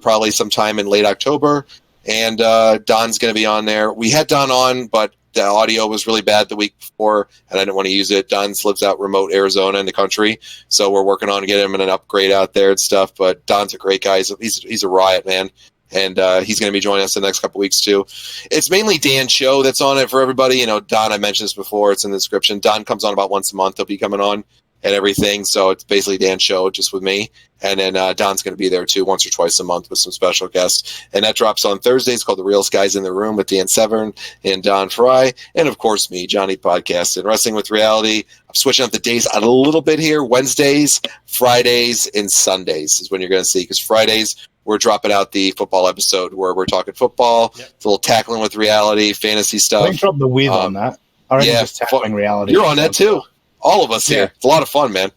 probably sometime in late October, and Don's going to be on there. We had Don on, but the audio was really bad the week before, and I didn't want to use it. Don lives out remote Arizona in the country, so we're working on getting him an upgrade out there and stuff. But Don's a great guy. He's a riot, man, and he's going to be joining us the next couple weeks too. It's mainly Dan's show that's on it for everybody. Don, I mentioned this before. It's in the description. Don comes on about once a month. He'll be coming on and everything, so it's basically Dan's show just with me. And then Don's going to be there too once or twice a month with some special guests. And that drops on Thursdays, called The Realest Guys in the Room with Dan Severn and Don Fry. And of course me, Johnny Podcast and Wrestling with Reality. I'm switching up the days a little bit here. Wednesdays, Fridays, and Sundays is when you're going to see. Because Fridays, we're dropping out the football episode where we're talking football. Yep. It's a little tackling with reality, fantasy stuff. I think drop the with on that. I reckon just tackling reality. You're on that too. All of us here. It's a lot of fun, man.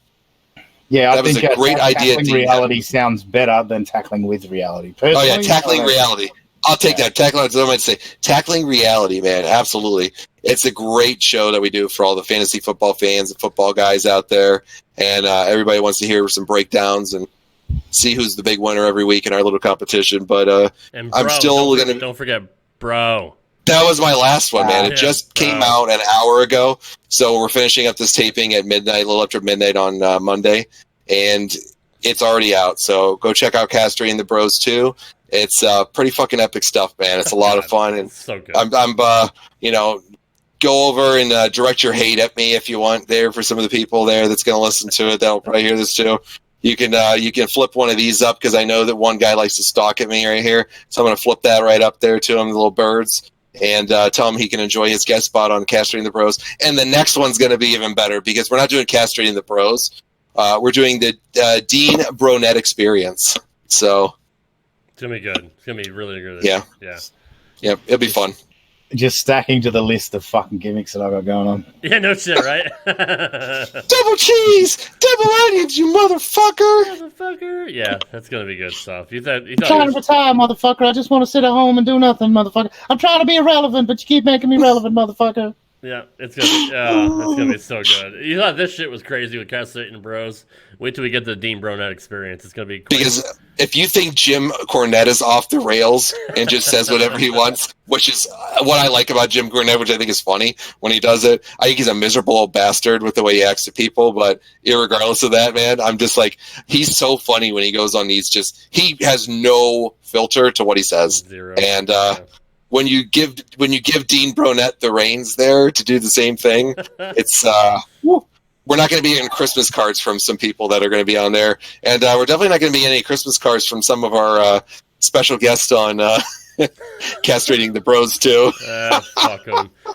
Yeah, that was a great idea. Tackling reality sounds better than tackling with reality. Personally, oh yeah, tackling reality. I'll take that. Tackling reality, man. Absolutely. It's a great show that we do for all the fantasy football fans and football guys out there, and everybody wants to hear some breakdowns and see who's the big winner every week in our little competition. But and bro, I'm still don't forget, bro. That was my last one, man. It just came out an hour ago. So we're finishing up this taping at midnight, a little after midnight on Monday. And it's already out. So go check out Castry and the Bros too. It's pretty fucking epic stuff, man. It's a lot of fun. And so good. I'm go over and direct your hate at me if you want there for some of the people there that's going to listen to it. That'll probably hear this too. You can flip one of these up because I know that one guy likes to stalk at me right here. So I'm going to flip that right up there to him, the little birds, and tell him he can enjoy his guest spot on Castrating the Bros. And the next one's going to be even better because we're not doing Castrating the Bros. We're doing the Dean Bronette experience. So It's going to be good. It's going to be really good. Yeah. Yeah. Yep, it'll be fun. Just stacking to the list of fucking gimmicks that I got going on. Yeah, no shit, right? Double cheese! Double onions, you motherfucker! Motherfucker. Yeah, that's going to be good stuff. You thought I'm trying to retire, motherfucker. I just want to sit at home and do nothing, motherfucker. I'm trying to be irrelevant, but you keep making me relevant, motherfucker. Yeah, it's gonna be so good. You thought this shit was crazy with Castrating the Bros. Wait till we get the Dean Bronette experience. It's gonna be crazy. Because if you think Jim Cornette is off the rails and just says whatever he wants, which is what I like about Jim Cornette, which I think is funny when he does it. I think he's a miserable old bastard with the way he acts to people, but irregardless of that, man, I'm just like, he's so funny when he goes on these. He has no filter to what he says. Zero. And when you give Dean Bronette the reins there to do the same thing, it's we're not going to be getting Christmas cards from some people that are going to be on there, and we're definitely not going to be getting any Christmas cards from some of our special guests on Castrating the Bros too.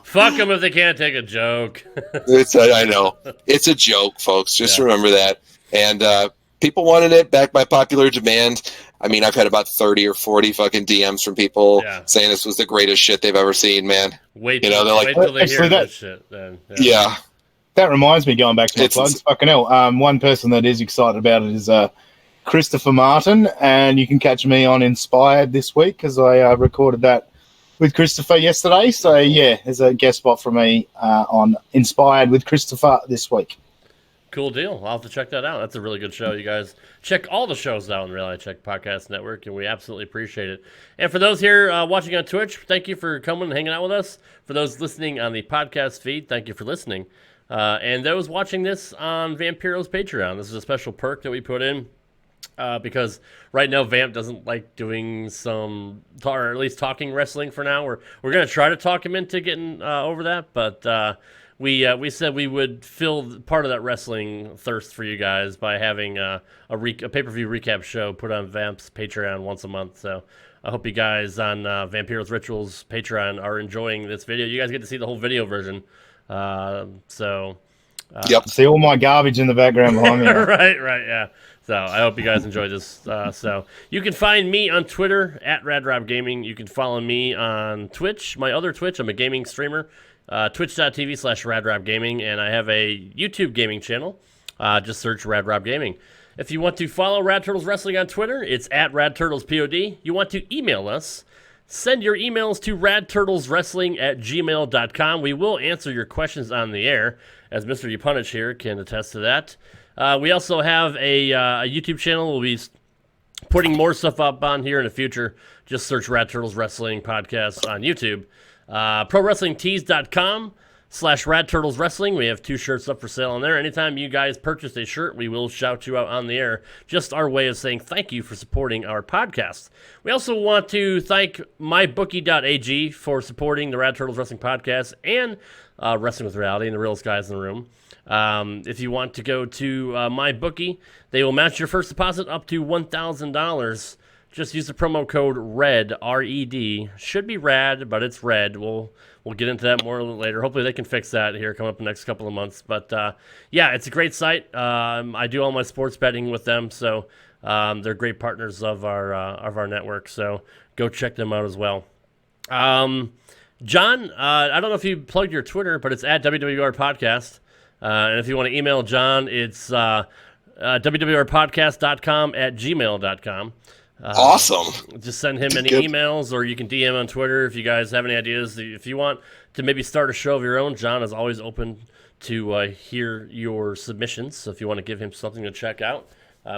Fuck them if they can't take a joke. I know it's a joke, folks. Just remember that. And people wanted it back by popular demand. I mean, I've had about 30 or 40 fucking DMs from people saying this was the greatest shit they've ever seen, man. Wait till they hear this shit. Then. Yeah. That reminds me, going back to my plugs, fucking hell. One person that is excited about it is Christopher Martin, and you can catch me on Inspired this week because I recorded that with Christopher yesterday. So, yeah, there's a guest spot for me on Inspired with Christopher this week. Cool deal. I'll have to check that out. That's a really good show. You guys check all the shows out on the Reality Check Podcast Network, and we absolutely appreciate it. And for those here watching on Twitch, thank you for coming and hanging out with us. For those listening on the podcast feed, thank you for listening. And those watching this on Vampiro's Patreon, this is a special perk that we put in because right now Vamp doesn't like doing or at least talking wrestling for now. We're going to try to talk him into getting over that, but we said we would fill part of that wrestling thirst for you guys by having a pay-per-view recap show put on Vamp's Patreon once a month. So I hope you guys on Vampiro's Rituals Patreon are enjoying this video. You guys get to see the whole video version. Yep. See all my garbage in the background behind me. right, yeah. So I hope you guys enjoy this. So you can find me on Twitter at RadRobGaming. You can follow me on Twitch, my other Twitch. I'm a gaming streamer. Twitch.tv/RadRobGaming, and I have a YouTube gaming channel. Just search Rad Rob Gaming. If you want to follow Rad Turtles Wrestling on Twitter, it's at RadTurtlesPOD. You want to email us, send your emails to radturtleswrestling@gmail.com. We will answer your questions on the air, as Mr. Yupunich here can attest to that. We also have a YouTube channel. We'll be putting more stuff up on here in the future. Just search Rad Turtles Wrestling Podcast on YouTube. ProWrestlingTees.com/RadTurtlesWrestling. We have 2 shirts up for sale on there. Anytime you guys purchase a shirt, we will shout you out on the air. Just our way of saying thank you for supporting our podcast. We also want to thank MyBookie.ag for supporting the Rad Turtles Wrestling Podcast and Wrestling with Reality and the realest guys in the room. If you want to go to MyBookie, they will match your first deposit up to $1,000. Just use the promo code RED, R-E-D. Should be RAD, but it's RED. We'll get into that more a little later. Hopefully they can fix that here coming up in the next couple of months. But, yeah, it's a great site. I do all my sports betting with them, so they're great partners of our network. So go check them out as well. John, I don't know if you plugged your Twitter, but it's at WWR Podcast. And if you want to email John, it's wwrpodcast.com@gmail.com. Awesome. Just send him any emails, or you can DM on Twitter if you guys have any ideas. If you want to maybe start a show of your own, John is always open to hear your submissions. So if you want to give him something to check out,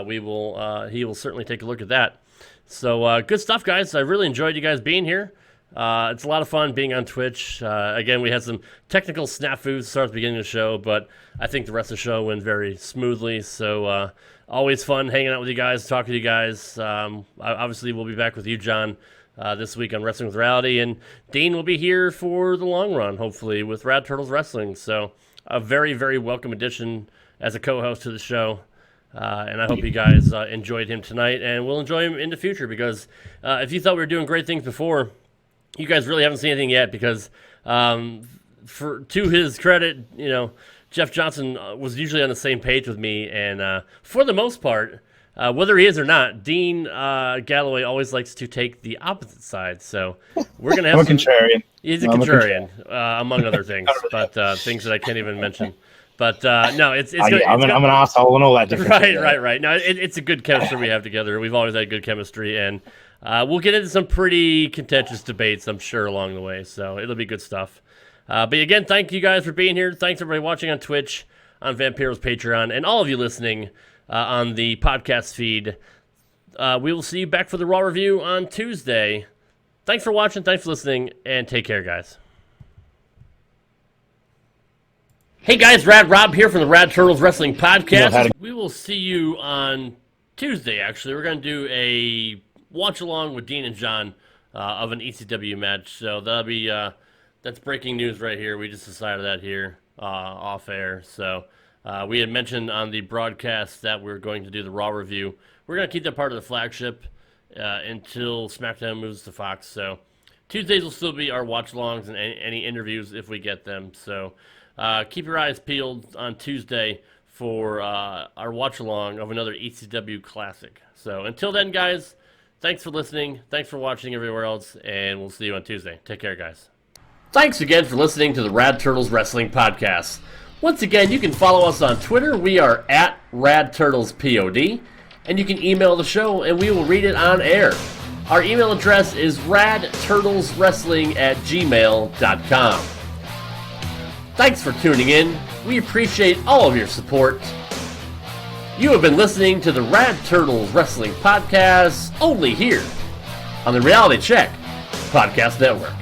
he will certainly take a look at that. So good stuff, guys. I really enjoyed you guys being here. It's a lot of fun being on Twitch. Again, we had some technical snafus to start at the beginning of the show, but I think the rest of the show went very smoothly. So always fun hanging out with you guys, talking to you guys. Obviously, we'll be back with you, John, this week on Wrestling with Reality, and Dean will be here for the long run, hopefully, with Rad Turtles Wrestling. So a very, very welcome addition as a co-host to the show. And I hope you guys enjoyed him tonight, and we'll enjoy him in the future, because if you thought we were doing great things before, you guys really haven't seen anything yet, because to his credit, Jeff Johnson was usually on the same page with me, and for the most part, whether he is or not, Dean Galloway always likes to take the opposite side. So we're going to have I'm a contrarian. He's a contrarian, among other things, but things that I can't even mention. But no, it's good. I'm an asshole and all that different shit. Right. No, it's a good chemistry we have together. We've always had good chemistry, and we'll get into some pretty contentious debates, I'm sure, along the way. So it'll be good stuff. But again, thank you guys for being here. Thanks everybody watching on Twitch, on Vampiro's Patreon, and all of you listening on the podcast feed. We will see you back for the Raw review on Tuesday. Thanks for watching. Thanks for listening, and take care, guys. Hey guys, Rad Rob here from the Rad Turtles Wrestling Podcast. We will see you on Tuesday, actually. We're going to do a watch-along with Dean and John of an ECW match. So that'll be that's breaking news right here. We just decided that here off air. So we had mentioned on the broadcast that we're going to do the Raw review. We're going to keep that part of the flagship until SmackDown moves to Fox. So Tuesdays will still be our watch-alongs and any interviews if we get them. So keep your eyes peeled on Tuesday for our watch-along of another ECW classic. So until then, guys, thanks for listening. Thanks for watching everywhere else, and we'll see you on Tuesday. Take care, guys. Thanks again for listening to the Rad Turtles Wrestling Podcast. Once again, you can follow us on Twitter. We are at RadTurtlesPOD, and you can email the show, and we will read it on air. Our email address is radturtleswrestling@gmail.com. Thanks for tuning in. We appreciate all of your support. You have been listening to the Rad Turtles Wrestling Podcast, only here on the Reality Check Podcast Network.